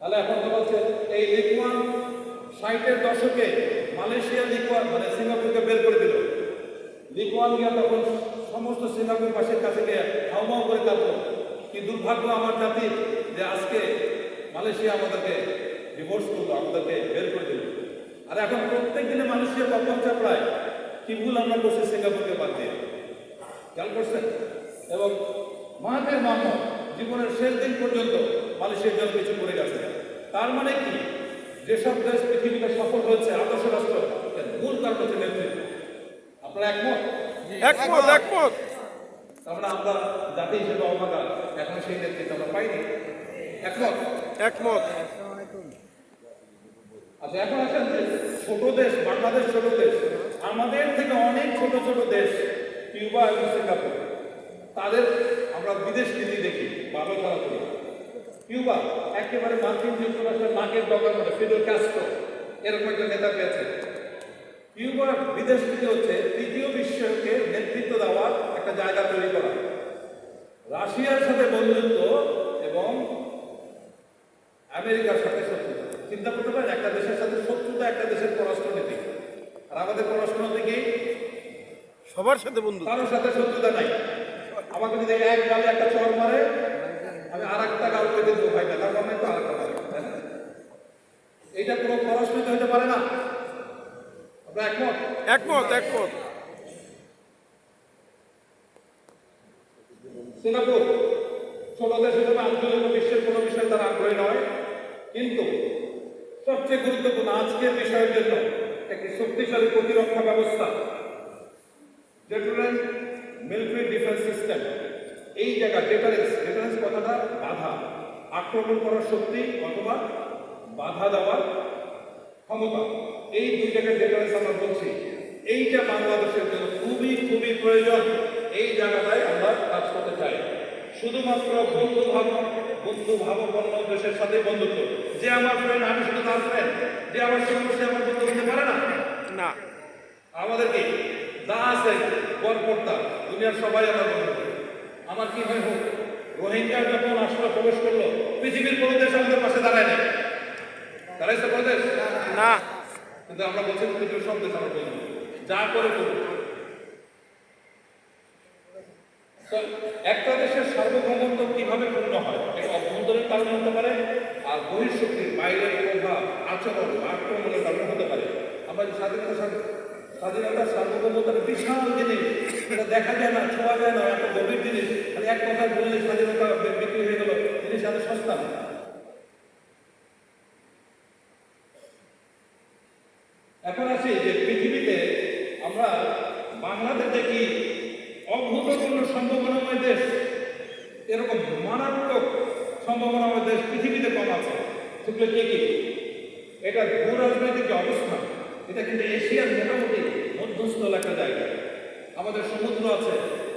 তাহলে এখন তো বলছে এই লিকুয়ান 60-এর দশকে মালয়েশিয়া লিকুয়ান মানে সিঙ্গাপুরকে বের করে দিল। লিকুয়ান গিয়া তখন সমস্ত সিঙ্গাপুর পাশের কাছে গিয়ে হাউমাউ করে কাঁদল, কি দুর্ভাগ্য আমার জাতির যে আজকে মালয়েশিয়া আমাদেরকে ডিভোর্স করলো, আমাদেরকে বের করে দিল। আর এখন প্রত্যেক দিনে মালয়েশিয়া কখন চাপড়ায় কি ভুল আমরা করছি সিঙ্গাপুরকে বাদ দিয়ে, খেয়াল করছেন? এবং মাঠের মানুষ জীবনের শেষ দিন পর্যন্ত মালয়েশিয়ার জন্য কিছু করে গেছে। তার মানে কি, যেসব দেশ পৃথিবীতে সফল হয়েছে আদর্শ রাষ্ট্র, এর মূল কারণ হচ্ছে নেতৃত্ব। আপনারা একমত? একমত একমত। তার মানে আমরা জাতি হিসেবে অভাগা, এখন সেই নেতৃত্ব আমরা পাইনি। একমত? একমত। আচ্ছা, এখন আসেন যে ছোট দেশ, বাংলাদেশ ছোট দেশ, আমাদের থেকে অনেক ছোট ছোট দেশ কিউবা এবং সিঙ্গাপুর, তাদের আমরা বিদেশ নীতি দেখি বা আলোচনা করি। কিউবা একেবারে মার্কিন যুক্তরাষ্ট্রের নাকের ডগার মধ্যে ফিদেল ক্যাস্ট্রো এরকম একটা নেতা পেয়েছে। কিউবার বিদেশ নীতি হচ্ছে তৃতীয় বিশ্বকে নেতৃত্ব দেওয়ার একটা জায়গা তৈরি করা, রাশিয়ার সাথে বন্ধুত্ব এবং আমেরিকার সাথে শত্রুতা। চিন্তা করতে পারেন একটা দেশের সাথে শত্রুতা, একটা দেশের পররাষ্ট্রনীতি। আর আমাদের পররাষ্ট্রনীতি কি? সবার সাথে বন্ধু, কারোর সাথে শত্রুতা নাই। আমাকে যদি এক গালে একটা চড় মারে আমি আর একটা গাল পেতে দেবো, ভাই না তার মানে তো আর একটা মারে, এইটা কোনো পররাষ্ট্রনীতি হতে পারে না। আপনারা একমত? একমত একমত। সিঙ্গাপুর ছোট দেশ হিসেবে আঞ্চলিক ও বিশ্বের কোনো বিষয়ে তারা আগ্রহী নয়, কিন্তু সবচেয়ে গুরুত্বপূর্ণ আজকের বিষয়ের জন্য একটি শক্তিশালী প্রতিরক্ষা ব্যবস্থা, ডেটারেন্ট মিলিটারি ডিফেন্স সিস্টেম। এই জায়গা ডেটারেন্স কথাটা বাধা, আক্রমণ করার শক্তি অথবা বাধা দেওয়ার ক্ষমতা, এই দুই জায়গায় ডেটারেন্স আমরা বলছি। এইটা বাংলাদেশের জন্য খুবই খুবই প্রয়োজন। এই জায়গাটায় আমরা কাজ করতে চাই। শুধুমাত্র বন্ধু ভাবাপন্ন দেশের সাথে বন্ধুত্ব, যে আমার ফ্রেন্ড আমি শুধু তার ফ্রেন্ড, যে আমার সমস্যা আমার বন্ধু হতে পারে না। না, আমাদেরকে যা আছে গড়পড়তা দুনিয়ার সবাই আমার বন্ধু। আমার কি হয় হোক, রোহিঙ্গা যখন আসলে প্রবেশ করলো পৃথিবীর কোনো দেশ আমাদের পাশে দাঁড়ায় না, দাঁড়াইছে কোনো দেশ না। কিন্তু আমরা বলছি পৃথিবীর সব দেশ আমার বন্ধু, যা করে করুন। একটা দেশের সার্বভৌমত্ব কিভাবে পূর্ণ হয়? এটা অভ্যন্তরীণ কারণে হতে পারে, আর বহিঃশক্তির বাইরের প্রভাব, আচরণ, আক্রমণের কারণে হতে পারে। আমরা স্বাধীনতা সার্বভৌমতার বিশাল জিনিস, এটা দেখা যায় না, ছোঁয়া যায় না, এত গভীর জিনিস। মানে এক কথা বললে স্বাধীনতা বিক্রি হয়ে গেল, জিনিস এত সস্তা না। এখন আসি যে পৃথিবীতে আমরা বাংলাদেশ দেখি অভূতপূর্ণ সম্ভাবনাময় দেশ, এরকম মারাত্মক সম্ভাবনাময় দেশ পৃথিবীতে কম আছে। সেগুলো কি কি? এটা ভূ রাজনৈতিক যে অবস্থা, এটা কিন্তু এশিয়ার মোটামুটি মধ্যস্থল একটা জায়গা। আমাদের সমুদ্র আছে,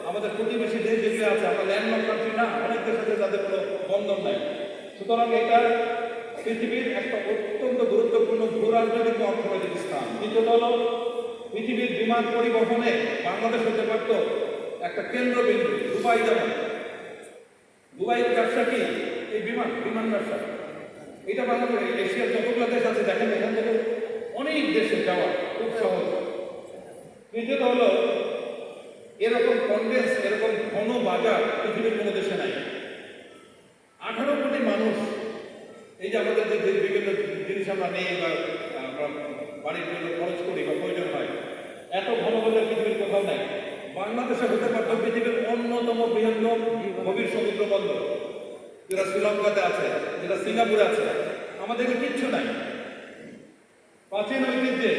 আমাদের প্রতিবেশী দেশ যেগুলো আছে, আমরা ল্যান্ডলক কান্ট্রি না, অনেক দেশের সাথে তাদের কোনো বন্ধন নাই। সুতরাং এটা পৃথিবীর একটা অত্যন্ত গুরুত্বপূর্ণ ভূ রাজনৈতিক ও অর্থনৈতিক স্থান। দ্বিতীয়ত হল পৃথিবীর বিমান পরিবহনে বাংলাদেশ হতে পারত একটা কেন্দ্রবিন্দু। দুবাই যেমন, দুবাইয়ের ব্যবসা কি? এই বিমান ব্যবসা। এটা বাংলাদেশ এশিয়ার যতগুলো দেশ আছে দেখেন, এখান থেকে অনেক দেশে যাওয়া খুব সহজ। তৃতীয়ত হলো এরকম কনডেন্স, এরকম ঘন বাজার পৃথিবীর কোনো দেশে নাই। 18 কোটি মানুষ, এই যে আমাদের যে বিভিন্ন জিনিস আমরা নেই বা আমরা বাড়ির জন্য খরচ করি বা প্রয়োজন হয়, এত ঘন বাজার পৃথিবীর কোথাও নাই। বাংলাদেশে হতে পারত পৃথিবীর অন্যতম বৃহত্তম গভীর সমুদ্র বন্দর, যেটা শ্রীলঙ্কাতে আছে, যেটা সিঙ্গাপুরে আছে। আমাদেরকে কিচ্ছু নাই। প্রাচীন ঐতিহ্যে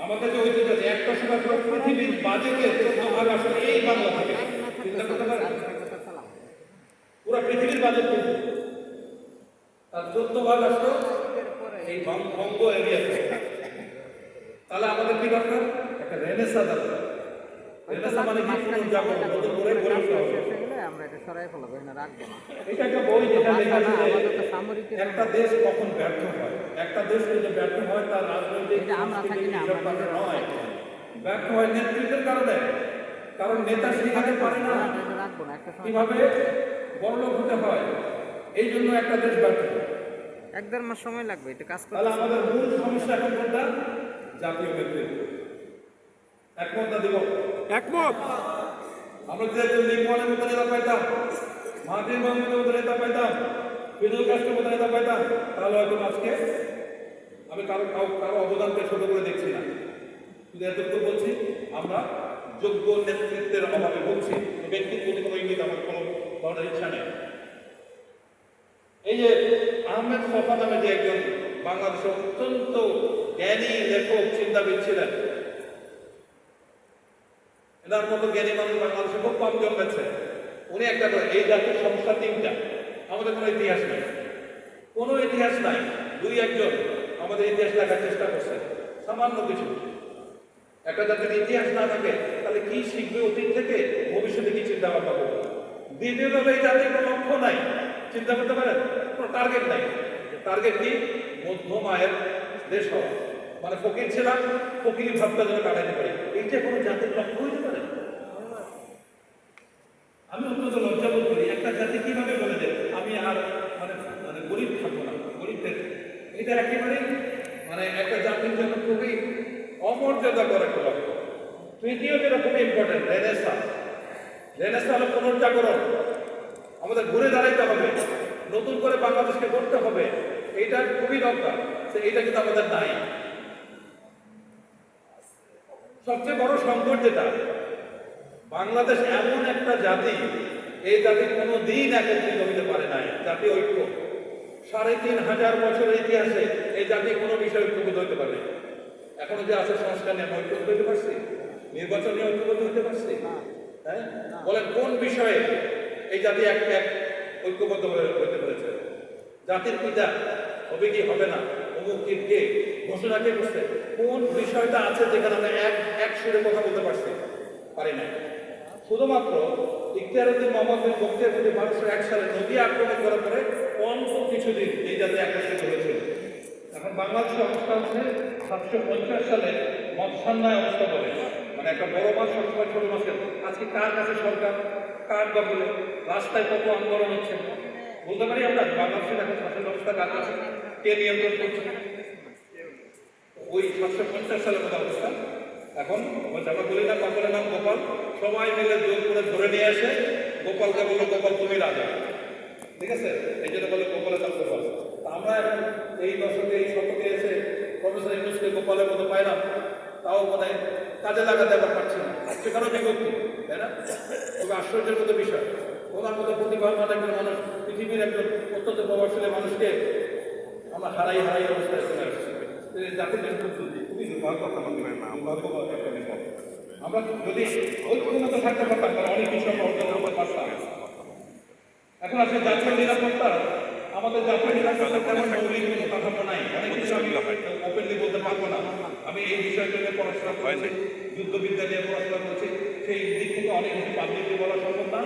আমাদের যে ঐতিহ্য আছে, একটা সময় পুরো পৃথিবীর বাজেটের 14 ভাগ আসলে এই বাংলা থেকে। চিন্তা করতে পারেন, পুরো পৃথিবীর বাজেট কিন্তু তার 14 ভাগ আসলো এই বঙ্গ এরিয়া থেকে। তাহলে আমাদের কি দরকার? একটা রেনেসাঁ দরকার। রেনেসাঁ মানে কি? পুনর্জাগরণ, নতুন করে গড়ে উঠতে হবে। আমরা এটা সরাই ফেলবো, এটা রাখবো না। এটা একটা বই যেটা লেখা আছে যে আমাদের তো সামরিক একটা দেশ কখন ব্যর্থ হয়, একটা দেশ যদি ব্যর্থ হয় তার রাজনৈতিক এটা আমরা থাকি না, হিসাব আমরা করা নয়। ব্যর্থ হয় নেতৃত্বের কারণে, কারণ নেতা শিখাতে পারে না এটা রাখবো না, একটা সময় কিভাবে বড়লোক হতে হয়। এই জন্য একটা দেশ ব্যর্থ হয়। 1-1.5 মাস সময় লাগবে এটা কাজ করতে। তাহলে আমাদের মূল সমস্যা এখন কোনটা? জাতীয় নেতৃত্ব। একমত না দিব? একমত। আমরা যে লিঙ্কনের মতো নেতা পাইতাম, মাহাতির মোহাম্মদের মতো নেতা পাইতাম, ফিদুল কাস্টের মতো নেতা পাইতাম, তাহলে হয়তো আজকে আমি কারো অবদানকে ছোট করে দেখছি না। শুধু এতটুকু বলছি, আমরা যোগ্য নেতৃত্বের অভাবে বলছি। ব্যক্তির প্রতি কোনো ইঙ্গিত আমার কোনো ধরনের ইচ্ছা নেই। এই যে আহমেদ ছফা নামে যে একজন বাংলাদেশের অত্যন্ত জ্ঞানী লেখক, চিন্তাবিদ ছিলেন, এনার মতো জ্ঞানী মানুষ বাংলাদেশে খুব কম জন্মেছে। উনি একটা করে, এই জাতির সমস্যা 3টা, আমাদের কোনো ইতিহাস নেই, কোনো ইতিহাস নাই। 2-1 আমাদের ইতিহাস লেখার চেষ্টা করছে, সামান্য কিছু। একটা জাতির ইতিহাস না থাকে তাহলে কি শিখবে অতীত থেকে, ভবিষ্যতে কি চিন্তা ভাবনা করবে? দ্বিতীয়ত, এই জাতির কোনো লক্ষ্য নাই, চিন্তা করতে পারেন, কোনো টার্গেট নাই। টার্গেট কি? মধ্যম আয়ের দেশ হওয়া, মানে ফকির ছিলাম, ফকির ভাবটা যেন কাটাইতে পারি। এইটা কোনো জাতির লক্ষ্য হইতে পারে? আমি অত্যন্ত লজ্জাবোধ করি, একটা জাতি কিভাবে বলে যে আমি আর মানে মানে গরিব থাকবো না, গরিবদের। এটা একেবারে মানে একটা জাতির জন্য খুবই অমর্যাদাকর একটা লক্ষ্য। তৃতীয় যেটা খুবই ইম্পর্টেন্ট, রেনেসাঁ। রেনেসাঁ হলো পুনর্জাগরণ। আমাদের ঘুরে দাঁড়াইতে হবে, নতুন করে বাংলাদেশকে গড়তে হবে। এইটা খুবই দরকার, এইটা কিন্তু আমাদের নাই। সবচেয়ে বড় সংকট যেটা, বাংলাদেশ এমন একটা জাতি, এই জাতি কোনো দিন একত্রিত হতে পারে নাই। জাতি ঐক্য 3500 বছরের ইতিহাসে এই জাতি কোনো বিষয়ে ঐক্যবদ্ধ হতে পারে। এখনো যে আছে সংস্কার নিয়ে ঐক্যবদ্ধ হতে পারছি, নির্বাচন নিয়ে ঐক্যবদ্ধ হতে পারছি, হ্যাঁ বলেন কোন বিষয়ে এই জাতি এক ঐক্যবদ্ধ হতে পেরেছে? জাতির পিতা হবে কি হবে না, অমুক কে ঘোষণা কে করছে, কোন বিষয়টা আছে যেখানে আমরা এক সুরে কথা বলতে পারছি? পারি না। শুধুমাত্র ইখতিয়ারউদ্দিন মোহাম্মদ বিন বখতিয়ার খলিফা 1201 সালে নদী আক্রমণ করার পরে অল্প কিছুদিন এই জাতি একত্রিত হয়েছিল। এখন বাংলাদেশের অবস্থা হচ্ছে 750 সালে মৎস্যান্যায় অবস্থা বলে, মানে একটা বড় মাছ সবসময় ছোট মাছের। আজকে কার কাছে সরকার, কার দখলে, রাস্তায় কত আন্দোলন হচ্ছে, বলতে পারি আমরা বাংলাদেশের এখন শাসন ব্যবস্থা কার কাছে, কে নিয়ন্ত্রণ করছে? ওই 750 সালের মতো অবস্থা। এখন যারা বলি না কপালের নাম গোপাল, সবাই মিলে জোর করে ধরে নিয়ে আসে, গোপালকে বললো গোপাল তুমি রাজা, ঠিক আছে? এই জন্য বলে গোপালের নাম গোপাল। আমরা এখন এই দশকে, এই শতকে এসে প্রফেসর ইউনূসকে গোপালের মতো পাইলাম, তাও বোধ হয় কাজে লাগাতে আবার পারছি না, সেখানেও বিভক্তি, তাই না? খুবই আশ্চর্যের মতো বিষয়। ওনার মতো প্রতিভাবান একজন মানুষ, পৃথিবীর একজন অত্যন্ত প্রভাবশালী মানুষকে আমরা হারাই অবস্থায় চলে আসছি। জাতির নেতৃত্ব খুবই দুর্ভাগ্য, একটা বিষয়। আমরা যদি ঐক্যমত থাকতে পারতাম তাহলে অনেক কিছু আমরা অর্জন করতে পারতাম। এখন আসলে জাতীয় নিরাপত্তা, আমাদের জাতীয় নিরাপত্তা তেমন মৌলিক কোনো কাঠামো নাই। অনেক কিছু আমি ওপেনলি বলতে পারবো না। আমি এই বিষয়টা নিয়ে পড়াশোনা করেছি, যুদ্ধবিদ্যা নিয়ে পড়াশোনা করেছি, সেই দিক থেকে অনেক কিছু পাবলিকলি বলা সম্ভব না।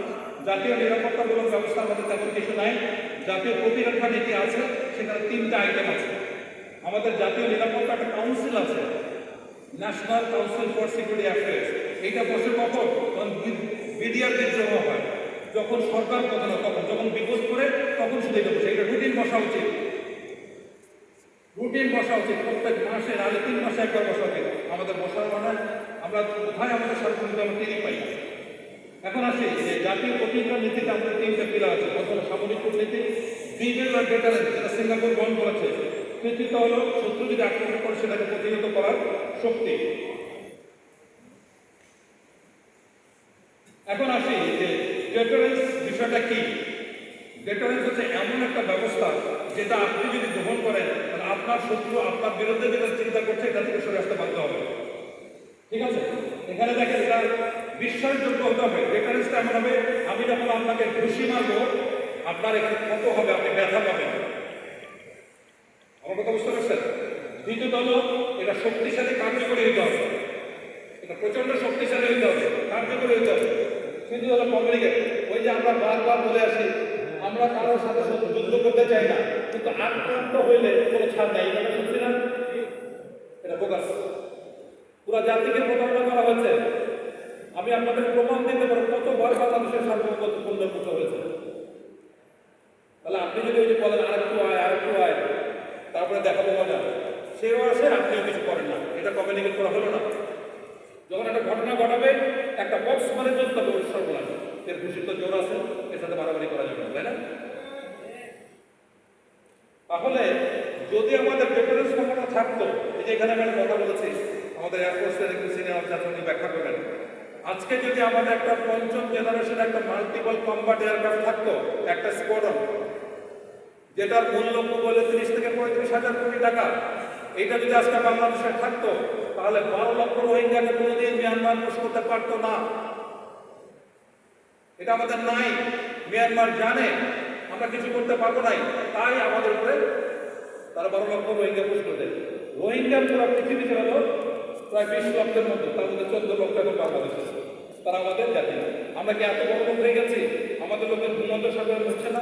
জাতীয় নিরাপত্তামূলক ব্যবস্থা আমাদের তেমন কিছু নাই। জাতীয় প্রতিরক্ষা নীতি আছে, সেখানে 3টা আইটেম আছে। আমাদের জাতীয় নিরাপত্তা একটা কাউন্সিল আছে, national council for security affairs. এইটা বসে কখন বিডিআর বিদ্রোহ হয়, যখন সরকার পতন হয়, তখন যখন বিপদ করে তখন শুধু এটা বসে। এটা রুটিন বসা উচিত, রুটিন বসা উচিত, প্রত্যেক মাসে আগে 3 মাসে একবার বসা উচিত। আমাদের বসার মানে আমরা কোথায় আমাদের সার্বভৌমত্ব আমরা টেরই পাই না। এখন আসি যে জাতীয় প্রতিরক্ষা নীতিতে আমাদের 3টা পিলার আছে। প্রথমে সামরিক কূটনীতি, বিবেল আর ডেটারেন্স, যেটা সিঙ্গাপুর গ্রহণ করেছে। তৃতীয়ত হলো শত্রু যদি আক্রমণ করে সেটাকে প্রতিহত করার শক্তি। এখন আসি যে ডেটারেন্স বিষয়টা কি। ডেটারেন্স হচ্ছে এমন একটা ব্যবস্থা যেটা আপনি যদি গ্রহণ করেন তাহলে আপনার শত্রু আপনার বিরুদ্ধে যেটা চিন্তা করছে এটা থেকে সরে আসতে বাধ্য হবে। ঠিক আছে, এখানে দেখেন এটা বিশ্বাসযোগ্য হতে হবে। ডেটারেন্সটা এমন হবে, আমি যখন আপনাকে ঘুষি মারবো আপনার এখানে কত হবে, আপনি ব্যথা পাবেন। আমার কথা বুঝতে পারছেন? দ্বিতীয়ত হলো এটা শক্তিশালী কার্যকরী হতে হবে, এটা প্রচন্ড শক্তিশালী হতে হবে, কার্যকরী হতে হবে। কিন্তু হলো কমিউনিকেট, ওই যে আমরা বারবার বলে আসি আমরা কারোর সাথে যুদ্ধ করতে চাই না, কিন্তু আক্রান্ত হইলে কোনো ছাড় নাই। এটা শুনছি না, এটা ফোকাস পুরো জাতিকে প্রতারণা করা হয়েছে। আমি আপনাদের প্রমাণ দিতে পারবো কতবার বাংলাদেশের সার্বভৌমত্ব পুনর্মুক্ত হয়েছে। তাহলে আপনি যদি ওই যে বলেন আরেকটু আয় তারপরে দেখাবো মজা, সেও আসে আপনিও কিছু করেন না, এটা কমিউনিকেট করা হলো না। যখন একটা ঘটনা ঘটাবে একটা বক্স মানে চলতে হবে, সর্বনাশ এর ঘোষিত জোর আছে, এর সাথে বাড়াবাড়ি করা যাবে না, তাই না? তাহলে যদি আমাদের ডেটারেন্স ক্ষমতা থাকতো, এই যে এখানে আমি একটা কথা বলেছি, আমাদের এয়ারফোর্সের একটু সিনিয়র চাচনি ব্যাখ্যা করবেন। আজকে যদি আমাদের একটা 5ম জেনারেশন একটা মাল্টিপল কম্বাট এয়ারক্রাফট থাকতো, একটা স্কোয়াড্রন, যেটার মূল্য বলে 30 থেকে 35 হাজার কোটি টাকা, এইটা যদি আজকে বাংলাদেশে থাকতো তাহলে 12 লক্ষ রোহিঙ্গাকে কোনোদিন মিয়ানমার পুশ করতে পারতো না। এটা আমাদের নাই, মিয়ানমার জানে আমরা কিছু করতে পারবো নাই, তাই আমাদের উপরে তারা 12 লক্ষ রোহিঙ্গা পুশ করে দেয়। রোহিঙ্গা পুরো পৃথিবীতে হলো প্রায় 20 লক্ষের মতো, তার মধ্যে 14 লক্ষ এখন বাংলাদেশে, তারা আমাদের জাতি না। আমরা কি এত বড় লোক হয়ে গেছি? আমাদের লোকের ভূমধ্য সাগর হচ্ছে না,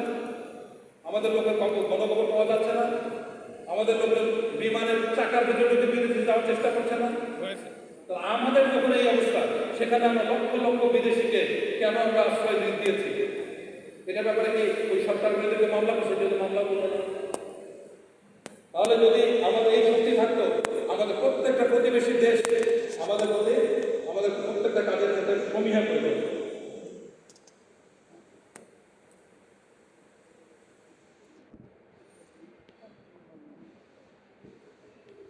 আমাদের লোকের গণখবর পাওয়া যাচ্ছে না, আমাদের লোকের বিমানের চাকার ভিতরে বিদেশে যাওয়ার চেষ্টা করছে না। তো আমাদের যখন এই অবস্থা, সেখানে আমরা লক্ষ লক্ষ বিদেশিকে কেন আমরা আশ্রয় দিয়েছি? এটা ব্যাপারে কি ওই সরকার বিরুদ্ধে মামলা করছে? যদি মামলা করলো না, তাহলে যদি আমাদের এই শক্তি থাকতো, আমাদের প্রত্যেকটা প্রতিবেশী দেশ আমাদের প্রতি আমাদের প্রত্যেকটা কাজের ক্ষেত্রে সমীহা করবে।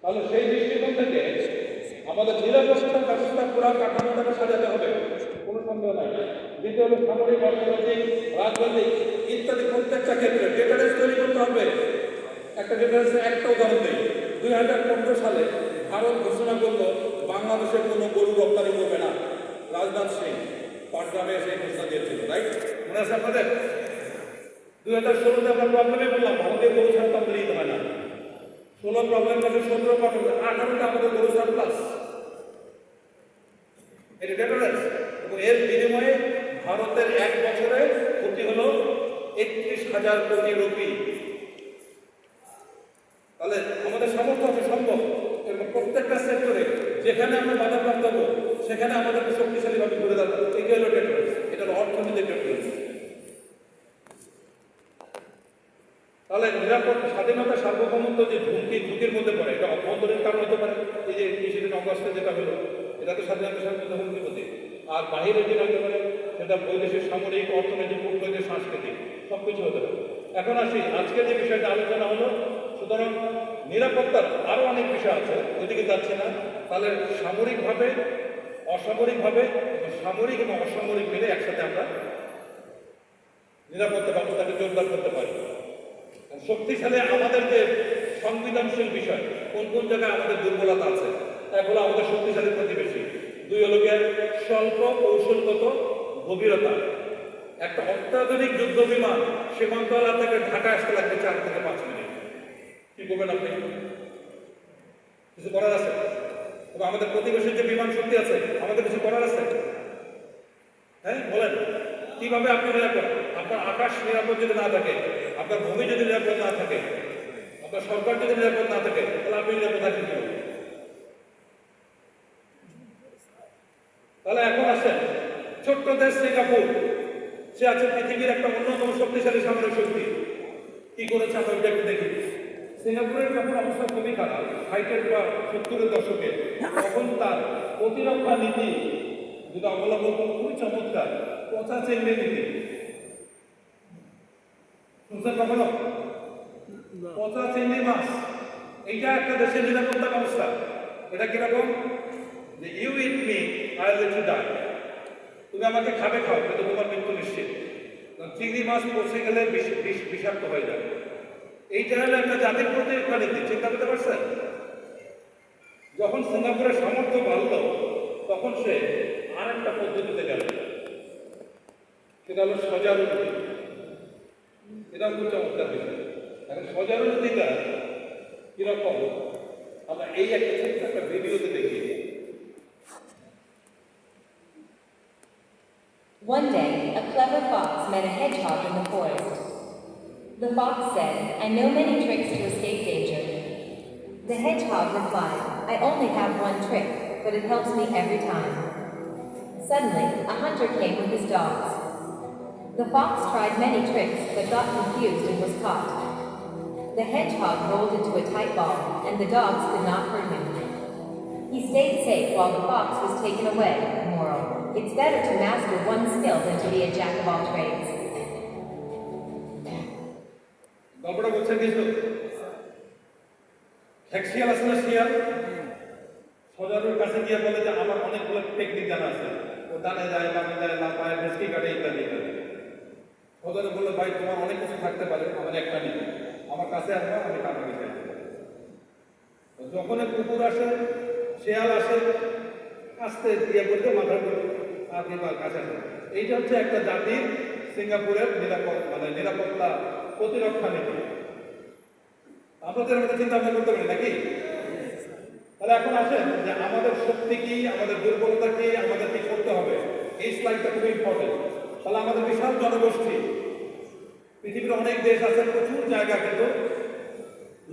তাহলে সেই দৃষ্টিকোণ থেকে আমাদের নিরাপত্তা ব্যবস্থা পুরো কাঠামোটাকে সাজাতে হবে, কোনো সন্দেহ নাই। দ্বিতীয় হলো সামরিক, অর্থনৈতিক, রাজনৈতিক ইত্যাদি প্রত্যেকটা ক্ষেত্রে ডেটারেন্স তৈরি করতে হবে। একটা ডেটারেন্সের একটা উদাহরণ দিই। 2015 সালে ভারত ঘোষণা করলো বাংলাদেশের কোনো গরু রপ্তানি করবে না। রাজনাথ সিং পাটগ্রামে এসে ঘোষণা দিয়েছিল, রাইট? মনে আছে আপনাদের? 2016-তে আমরা প্রবলেমে বললাম ভারতীয় গরু ছাড়া তো আমাদের ঈদ হয় না। 16 প্রবলেম আছে, 17 প্রবলেম, 18টা আমাদের গরু ছাড় প্লাস। এটা ডেটারেন্স। এবং এর বিনিময়ে ভারতের 1 বছরে ক্ষতি হলো 31,000 কোটি রুপি। তাহলে আমাদের সামর্থ্য আছে, সম্ভব। এবং প্রত্যেকটা সেক্টরে যেখানে আমরা বাধাপ্রাপ্ত হবো সেখানে আমাদেরকে শক্তিশালীভাবে ঘুরে দাঁড়াবো। এই হলো ডেটারেন্স, এটা হলো অর্থনৈতিক ডেটারেন্স। তাহলে নিরাপত্তা, স্বাধীনতা, সার্বভৌমত্ব যে ঝুঁকির মধ্যে পড়ে, এটা অভ্যন্তরীণ কারণ হতে পারে। এই যে 20 অগস্টে যেটা হলো, এটা তো স্বাধীনতা সার্বভৌমত্ব হুমকির মধ্যে। আর বাহিরে যেটা হতে পারে সেটা বৈদেশিক, সামরিক, অর্থনৈতিক, কূটনৈতিক, সাংস্কৃতিক সবকিছু হতে পারে। এখন আসি আজকে যে বিষয়টা আলোচনা হলো, সুতরাং নিরাপত্তার আরও অনেক বিষয় আছে, ওইদিকে যাচ্ছে না। তাহলে সামরিকভাবে, অসামরিকভাবে, সামরিক এবং অসামরিক মিলে একসাথে আমরা নিরাপত্তা ব্যবস্থাকে জোরদার করতে পারি। শক্তিশালী আমাদের যে সংবেদনশীল বিষয়, কোন কোন জায়গায় আমাদের দুর্বলতা আছে, এক হলো আমাদের শক্তিশালী প্রতিবেশী, 2 হলো গিয়ে স্বল্প কৌশলগত গভীরতা। একটা অত্যাধুনিক যুদ্ধ বিমান সীমান্ত এলাকা থেকে ঢাকা আসতে লাগবে 4 থেকে 5 মিনিট। কি করবেন আপনি? কিছু করার আছে? এবং আমাদের প্রতিবেশীর যে বিমান শক্তি আছে, আমাদের কিছু করার আছে? হ্যাঁ বলেন, কিভাবে আপনি নিরাপদ? আপনার আকাশ নিরাপদ যদি না থাকে, আপনার ভূমি যদি নিরাপদ না থাকে, আপনার সরকার যদি নিরাপদ না থাকে তাহলে আপনি নিরাপদ থাকবেন কেন? তাহলে এখন আসেন, ছোট্ট দেশ সিঙ্গাপুর, সে আছে পৃথিবীর একটা অন্যতম শক্তিশালী সামরিক শক্তি। কি করেছে আমরা ওইটা একটু দেখি। সিঙ্গাপুরের যখন অবস্থা খুবই খারাপ, 60-এর বা 70-এর দশকে, তখন তার প্রতিরক্ষা নীতি যেটা অবলম্বন করে খুবই চমৎকার, পচা চেঙ্গি নীতি। শুনছেন কখনো? পচা চিংড়ি মাছ, এইটা একটা দেশের নিরাপত্তা ব্যবস্থা। এটা কিরকম? যে you eat me I will let you die, তুমি আমাকে খাবে খাও কিন্তু তোমার মৃত্যু নিশ্চিত। চিংড়ি মাছ পচে গেলে বিষাক্ত হয়ে যায়। এইটা হলো একটা জাতির প্রতিরক্ষা নীতি। চিন্তা করতে পারছেন? যখন সিঙ্গাপুরের সামর্থ্য বাড়ল তখন সে আর একটা পদ্ধতিতে গেল, সেটা হলো সজারু নীতি। এটা খুব চমৎকার বিষয়। এখন সজারু নীতিটা কিরকম আমরা এই একটা ছোট্ট একটা ভিডিওতে দেখি। One day, a clever fox met a hedgehog in the forest. The fox said, "I know many tricks to escape danger." The hedgehog replied, "I only have one trick, but it helps me every time." Suddenly, a hunter came with his dogs. The fox tried many tricks, but got confused and was caught. The hedgehog rolled into a tight ball, and the dogs could not hurt him. He stayed safe while the fox was taken away. Moral: it's better to master one skill than to be a jack of all trades. গল্পটা বলছেন কিছু এক শিয়াল আছে না, শিয়াল সজারুর কাছে গিয়ে বলে যে আমার অনেকগুলো টেকনিক জানা আছে, ও ডানে যায় বামে যায় লাফায় ভেসকি কাটে ইত্যাদি ইত্যাদি। সজারু বললো, ভাই তোমার অনেক কিছু থাকতে পারে, আমার একটা নেই, আমার কাছে আসবা, আমি কাটাকে চাই। যখন কুকুর আসে, শেয়াল আসে, আস্তে দিয়ে বলতে মাথা করে আর এবার কাছে আসে। এইটা হচ্ছে একটা জাতির সিঙ্গাপুরের নিরাপত্তা প্রতিরক্ষা নীতি। আমরা তো এর চিন্তা ভাবনা করতে পারি নাকি? তাহলে এখন আসেন যে আমাদের শক্তি কি, আমাদের দুর্বলতা কি, আমাদের কি করতে হবে, এই স্লাইডটা খুবই ইম্পর্টেন্ট। তাহলে আমাদের বিশাল জনগোষ্ঠী, পৃথিবীর অনেক দেশ আছে, প্রচুর জায়গা কিন্তু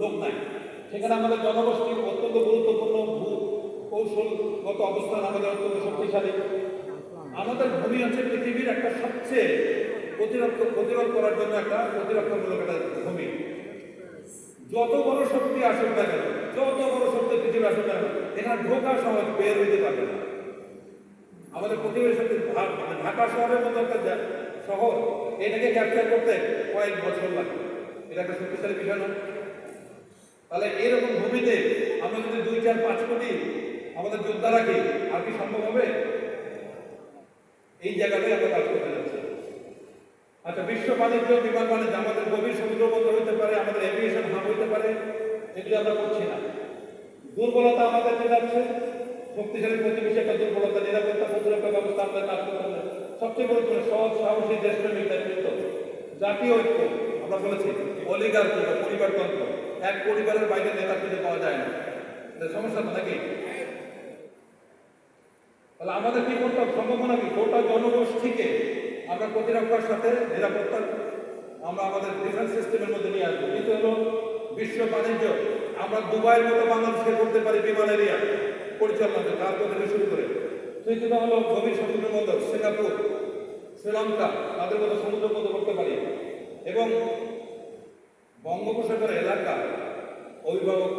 লোক নাই, সেখানে আমাদের জনগোষ্ঠী অত্যন্ত গুরুত্বপূর্ণ, কৌশলগত অবস্থান আমাদের অত্যন্ত শক্তিশালী। আমাদের ভূমি হচ্ছে পৃথিবীর একটা সবচেয়ে প্রতিরোধ করার জন্য একটা প্রতিরক্ষামূলক একটা ভূমি। যত বড় শক্তি আসুক না কেন, যত বড় শক্তি পৃথিবী আসুক না কেন, এখানে ঢোকা সহজ, বের হইতে পারবে না। আমাদের প্রতিবেশী শক্তি ঢাকা শহরের মতো একটা শহর, এটাকে ক্যাপচার করতে কয়েক বছর লাগে। এটা একটা শক্তিশালী বিষয় না? তাহলে এরকম ভূমিতে আমরা যদি 2-4-5 কোটি আমাদের যোদ্ধা রাখি, আর কি সম্ভব হবে? এই জায়গাটাই আমরা কাজ করতে যাচ্ছি। আচ্ছা, বিশ্ব বাণিজ্য, বিমান বাণিজ্য, আমাদের গভীর সমুদ্র বন্দর হইতে পারে, আমাদের এভিয়েশন হাব হইতে পারে, এগুলি আমরা করছি না। দুর্বলতা আমাদের যেটা আছে, শক্তিশালী প্রতিবেশী একটা দুর্বলতা, নিরাপত্তা প্রতিরক্ষা ব্যবস্থা আমাদের কাজ করতে হবে। সবচেয়ে গুরুত্বপূর্ণ সৎ সাহসী দেশপ্রেমিক নেতৃত্ব, জাতীয় ঐক্য। আমরা বলেছি অলিগার্কি বা পরিবারতন্ত্র, এক পরিবারের বাইরে নেতা খুঁজে পাওয়া যায় না, সমস্যা তো নাকি? তাহলে আমাদের কি করতে হবে? সম্ভাবনা কি? গোটা জনগোষ্ঠীকে আমরা প্রতিরক্ষার সাথে নিরাপত্তার আমরা আমাদের ডিফেন্স সিস্টেমের মধ্যে নিয়ে আসবো। কিন্তু হলো বিশ্ব বাণিজ্য, আমরা দুবাইয়ের মতো বাংলাদেশকে করতে পারি বিমান এরিয়া পরিচালনা, কার্গো থেকে শুরু করে। তৃতীয়টা হলো গভীর সমুদ্র বন্দর, সিঙ্গাপুর, শ্রীলঙ্কা, তাদের মতো সমুদ্র বন্দর করতে পারি। এবং বঙ্গোপসাগর এলাকা অভিভাবক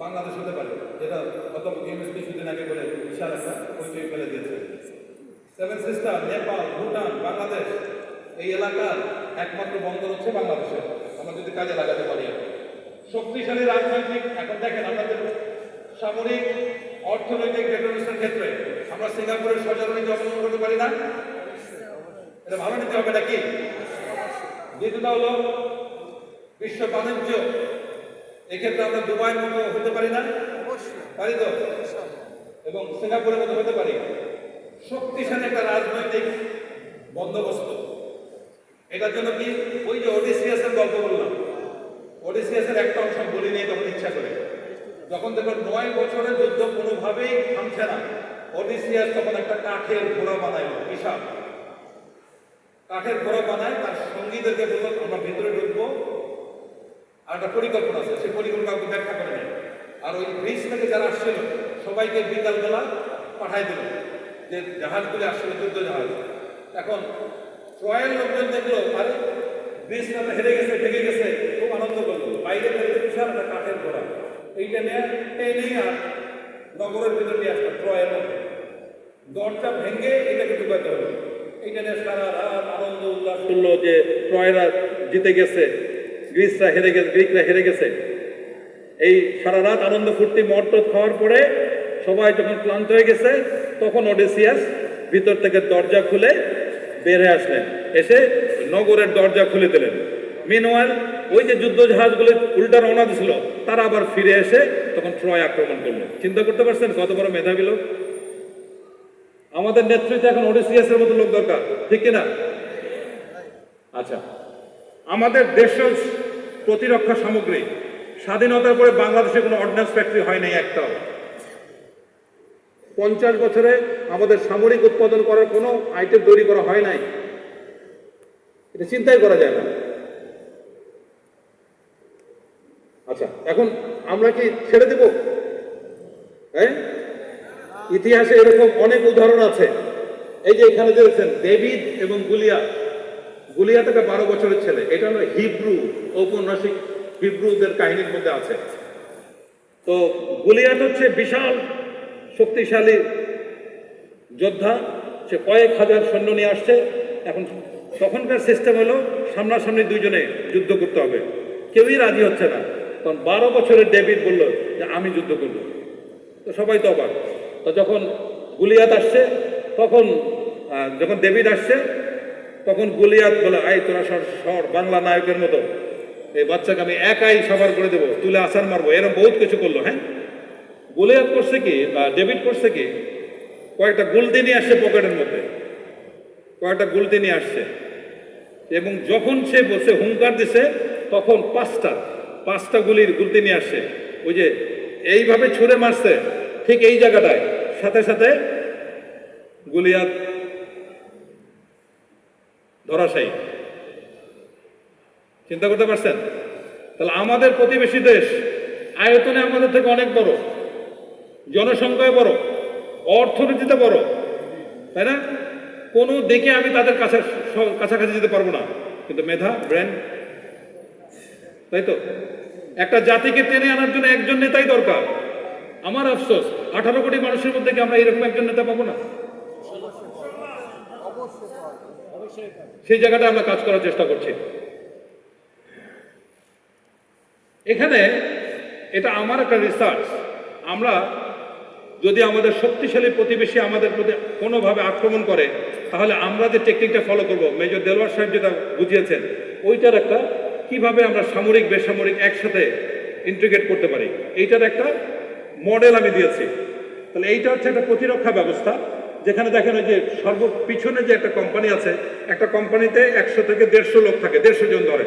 বাংলাদেশ হতে পারে, যেটা অধ্যাপক ইউনুস কিছুদিন আগে বলে বিশাল একটা পরিচয় ফেলে দিয়েছে। সেভেন সিস্টার, নেপাল, ভুটান, বাংলাদেশ, এই এলাকার একমাত্র বন্দর হচ্ছে বাংলাদেশে, আমরা যদি কাজে লাগাতে পারি। শক্তিশালী রাজনৈতিক, এখন দেখেন আমাদের সামরিক, অর্থনৈতিক ডেভেলপমেন্টের ক্ষেত্রে আমরা সিঙ্গাপুরের সজারু নীতি অবলম্বন করতে পারি না? এটা ভালো নীতি হবে নাকি? দ্বিতীয়টা হলো বিশ্ব বাণিজ্য, এক্ষেত্রে আমরা দুবাইয়ের মতো হতে পারি না? পারি তো? এবং সিঙ্গাপুরের মতো হতে পারি। শক্তিশালী একটা রাজনৈতিক বন্দোবস্ত, এটার জন্য কি ওই যে ওডিসিয়াসের গল্প বললাম, ওডিসিয়াসের একটা অংশ বলি নেই তখন ইচ্ছা করে, যখন দেখো 9 বছরের যুদ্ধ কোনোভাবেই থামছে না, ওডিসিয়াস তখন একটা কাঠের ঘোড়া বানাইল, বিশাল কাঠের ঘোড়া বানায়, তার সঙ্গীদেরকে বলল আমরা ভিতরে ঢুকবো, আর একটা পরিকল্পনা আছে, সেই পরিকল্পনা কাউকে ব্যাখ্যা করে নেয়। আর ওই ব্রিজ থেকে যারা আসছিল সবাইকে বিকালবেলা পাঠাই দিল যে জাহাজগুলি আসছিল, যুদ্ধ জাহাজ। এখন ট্রয়ের লোকজন দেখলো আরে ব্রিজ না হেরে গেছে, ভেঙে গেছে, খুব আনন্দ করলো। বাইরে বেরোতে বিশাল একটা কাঠের ঘোড়া, এইটা নিয়ে টেনে আর নগরের ভিতর নিয়ে আসলো ট্রয়ের মধ্যে। দরজা ভেঙে এটাকে ঢুকাতে হলো। এইটা নিয়ে সারা রাত আনন্দ উল্লাস করলো যে ট্রয়েরা জিতে গেছে, গ্রিকরা হেরে গেছে। এই সারা রাত আনন্দ ফুর্তি মদ খাওয়ার পরে সবাই যখন ক্লান্ত হয়ে গেছে, তখন ওডিসিয়াস ভিতর থেকে দরজা খুলে বের হয়ে আসলেন, এসে নগরের দরজা খুলে দিলেন। মিনওয়াইল ওই যে যুদ্ধ জাহাজগুলো উল্টা রওনা দিছিল, তারা আবার ফিরে এসে তখন ট্রয় আক্রমণ করলো। চিন্তা করতে পারছেন কত বড় মেধাবী লোক? আমাদের নেতৃত্বে এখন ওডিসিয়াসের মতো লোক দরকার, ঠিক কিনা? আচ্ছা, আমাদের দেশের প্রতিরক্ষা সামগ্রী স্বাধীনতার পরে বাংলাদেশে কোনো অর্ডিন্যান্স ফ্যাক্টরি হয় নাই একটাও। 50 বছরে আমাদের সামরিক উৎপাদন করার কোনো আইটেম তৈরি করা হয় নাই, এটা চিন্তাই করা যায় না। আচ্ছা, এখন আমরা কি ছেড়ে দেব? হ্যাঁ, ইতিহাসে এরকম অনেক উদাহরণ আছে। এই যে এখানে দেখছেন ডেভিড এবং গুলিয়াত একটা 12 বছরের ছেলে। এটা হলো হিব্রু ঔপন্যাসিক, হিব্রুদের কাহিনীর মধ্যে আছে। তো গুলিয়াত হচ্ছে বিশাল শক্তিশালী যোদ্ধা, সে কয়েক হাজার সৈন্য নিয়ে আসছে। এখন তখনকার সিস্টেম হলো সামনাসামনি দুইজনে যুদ্ধ করতে হবে, কেউই রাজি হচ্ছে না। তখন 12 বছরের ডেভিড বলল যে আমি যুদ্ধ করব। তো সবাই তো অবাক। তো যখন গুলিয়াত আসছে, যখন ডেভিড আসছে, তখন গুলিয়াত বলে আই তোরা সর বাংলা নায়কের মতো, এই বাচ্চাকে আমি একাই সবার করে দেবো, তুলে আসার মারবো, এরকম বহুত কিছু করলো। হ্যাঁ, গুলিয়াত করছে কি, ডেভিড করছে কি, কয়েকটা গুলতি নিয়ে আসছে পকেটের মধ্যে, কয়েকটা গুলতি নিয়ে আসছে। এবং যখন সে বসে হুঙ্কার দিছে, তখন পাঁচটা গুলতি নিয়ে আসছে। ওই যে এইভাবে ছুঁড়ে মারছে ঠিক এই জায়গাটায়, সাথে সাথে গুলিয়াত ধরাশায়ী। চিন্তা করতে পারছেন? তাহলে আমাদের প্রতিবেশী দেশ আয়তনে আমাদের থেকে অনেক বড়, জনসংখ্যায় বড়, অর্থনীতিতে বড়, তাই না? কোনো দিকে আমি তাদের কাছাকাছি যেতে পারবো না, কিন্তু মেধা, ব্রেন, তাই তো? একটা জাতিকে টেনে আনার জন্য একজন নেতাই দরকার। আমার আফসোস 18 কোটি মানুষের মধ্যে কি আমরা এরকম একজন নেতা পাবো না? সেই জায়গাটা আমরা কাজ করার চেষ্টা করছি। এখানে এটা আমার একটা রিসার্চ। আমরা যদি আমাদের শক্তিশালী প্রতিবেশী আমাদের প্রতি কোনোভাবে আক্রমণ করে, তাহলে আমরা যে টেকনিকটা ফলো করব, মেজর দেলোয়ার সাহেব যেটা বুঝিয়েছেন, ওইটার একটা কিভাবে আমরা সামরিক বেসামরিক একসাথে ইন্টিগ্রেট করতে পারি, এইটার একটা মডেল আমি দিয়েছি। তাহলে এইটা হচ্ছে একটা প্রতিরক্ষা ব্যবস্থা, যেখানে দেখেন ওই যে পিছনে যে একটা কোম্পানি আছে, একটা কোম্পানিতে 100 থেকে 150 লোক থাকে, 150 জন ধরে,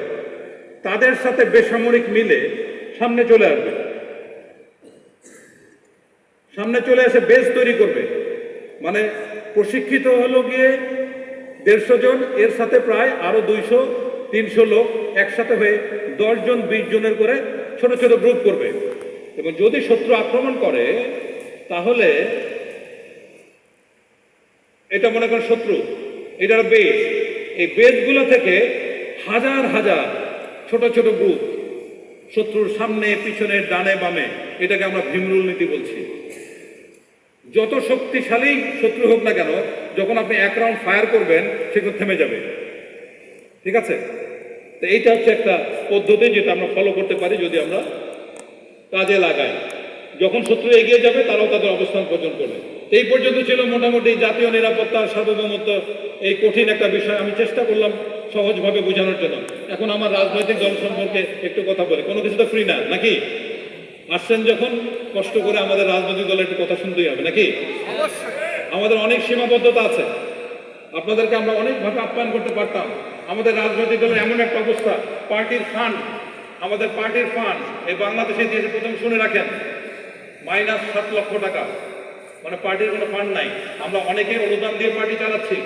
তাদের সাথে বেসামরিক মিলে সামনে চলে আসবে, সামনে চলে এসে বেস তৈরি করবে। মানে প্রশিক্ষিত হলো গিয়ে 150 জন, এর সাথে প্রায় আরো 200-300 লোক একসাথে হয়ে 10 জন 20 জনের করে ছোট ছোট গ্রুপ করবে। এবং যদি শত্রু আক্রমণ করে, তাহলে এটা মনে করেন শত্রু, এটার বেস, এই বেসগুলো থেকে হাজার হাজার ছোট ছোট গ্রুপ শত্রুর সামনে পিছনে ডানে বামে, এটাকে আমরা ভীমরুল নীতি বলছি। যত শক্তিশালী শত্রু হোক না কেন, যখন আপনি এক রাউন্ড ফায়ার করবেন, সেগুলো থেমে যাবে। ঠিক আছে? তো এইটা হচ্ছে একটা পদ্ধতি যেটা আমরা ফলো করতে পারি যদি আমরা কাজে লাগাই। যখন শত্রু এগিয়ে যাবে, তারাও তাদের অবস্থান বর্জন করবে। এই পর্যন্ত ছিল মোটামুটি জাতীয় নিরাপত্তা, সার্বভৌমত্ব, এই কঠিন একটা বিষয় আমি চেষ্টা করলাম সহজভাবে বোঝানোর জন্য। এখন আমার রাজনৈতিক দল সম্পর্কে একটু কথা বলি। কোনো কিছু তো ফ্রি না, নাকি? আসছেন যখন, কষ্ট করে আমাদের রাজনৈতিক দলের একটু কথা শুনতেই হবে, নাকি? আমাদের অনেক সীমাবদ্ধতা আছে, আপনাদেরকে আমরা অনেকভাবে আপ্যায়ন করতে পারতাম। আমাদের রাজনৈতিক দলের এমন একটা অবস্থা, পার্টির ফান্ড, আমাদের পার্টির ফান্ড এই বাংলাদেশে দিয়েছে, প্রথম শুনে রাখেন, -7 লক্ষ টাকা। মানে পার্টির কোনো ফান্ড নাই, আমরা অনেকেই অনুদান দিয়ে পার্টি চালাচ্ছি।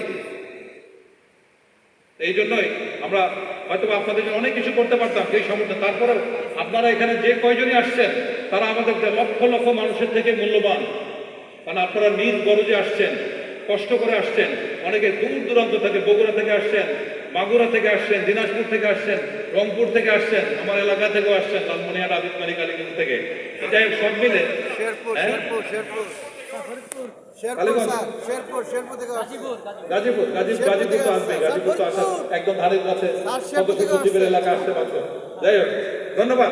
এই জন্যই আমরা হয়তো বা আপনাদের জন্য অনেক কিছু করতে পারতাম সেই সমর্থন, তারপরেও আপনারা এখানে যে কয়জনই আসছেন তারা আমাদের লক্ষ লক্ষ মানুষের থেকে মূল্যবান। কারণ আপনারা নিজ গরজে আসছেন, কষ্ট করে আসছেন, অনেকে দূর দূরান্ত থেকে, বগুড়া থেকে আসছেন, মাগুরা থেকে আসছেন, দিনাজপুর থেকে আসছেন, রংপুর থেকে আসছেন, আমার এলাকা থেকেও আসছেন, লালমনিহাট, আদিতমারি, কালীগঞ্জ থেকে। যাই হোক, সব মিলে হ্যাঁ? কালীগঞ্জ, গাজীপুর তো আসবে, গাজীপুর তো আসা একদম ধারের কাছে, সচিবের এলাকা আসতে পারতো। যাই হোক, ধন্যবাদ।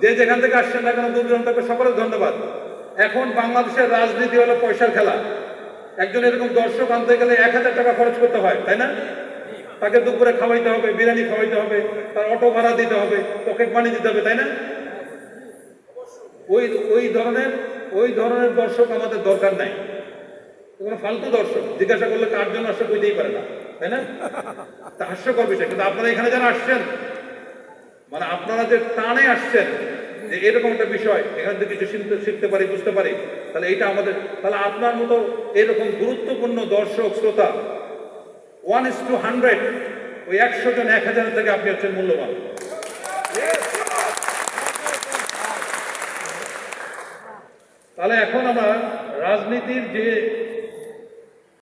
যে যেখান থেকে আসছেন না কেন, দূর দূরান্ত থেকে সকলের ধন্যবাদ। এখন বাংলাদেশের রাজনীতি হলো পয়সার খেলা। একজন এরকম দর্শক আনতে গেলে 1000 টাকা খরচ করতে হয়, তাই না? তাকে দুপুরে খাওয়াইতে হবে, বিরিয়ানি খাওয়াইতে হবে, তার অটো ভাড়া দিতে হবে, পকেট মানি দিতে হবে, তাই না? ওই ধরনের দর্শক আমাদের দরকার নাই। কোনো ফালতু দর্শক জিজ্ঞাসা করলে কার জন্য আসছে কইতেই পারে না, তাই না? তা হাস্যকর বিষয়। কিন্তু আপনারা এখানে যারা আসছেন, মানে আপনারা যে টানে আসছেন যে এরকম একটা বিষয়, এখান থেকে কিছু শিখতে পারি, বুঝতে পারি, তাহলে এটা আমাদের, তাহলে আপনার মতো এরকম গুরুত্বপূর্ণ দর্শক শ্রোতা 1:100, ওই 100 জন 1000 থেকে আপনি হচ্ছেন মূল্যবান। তাহলে এখন আমরা রাজনীতির যে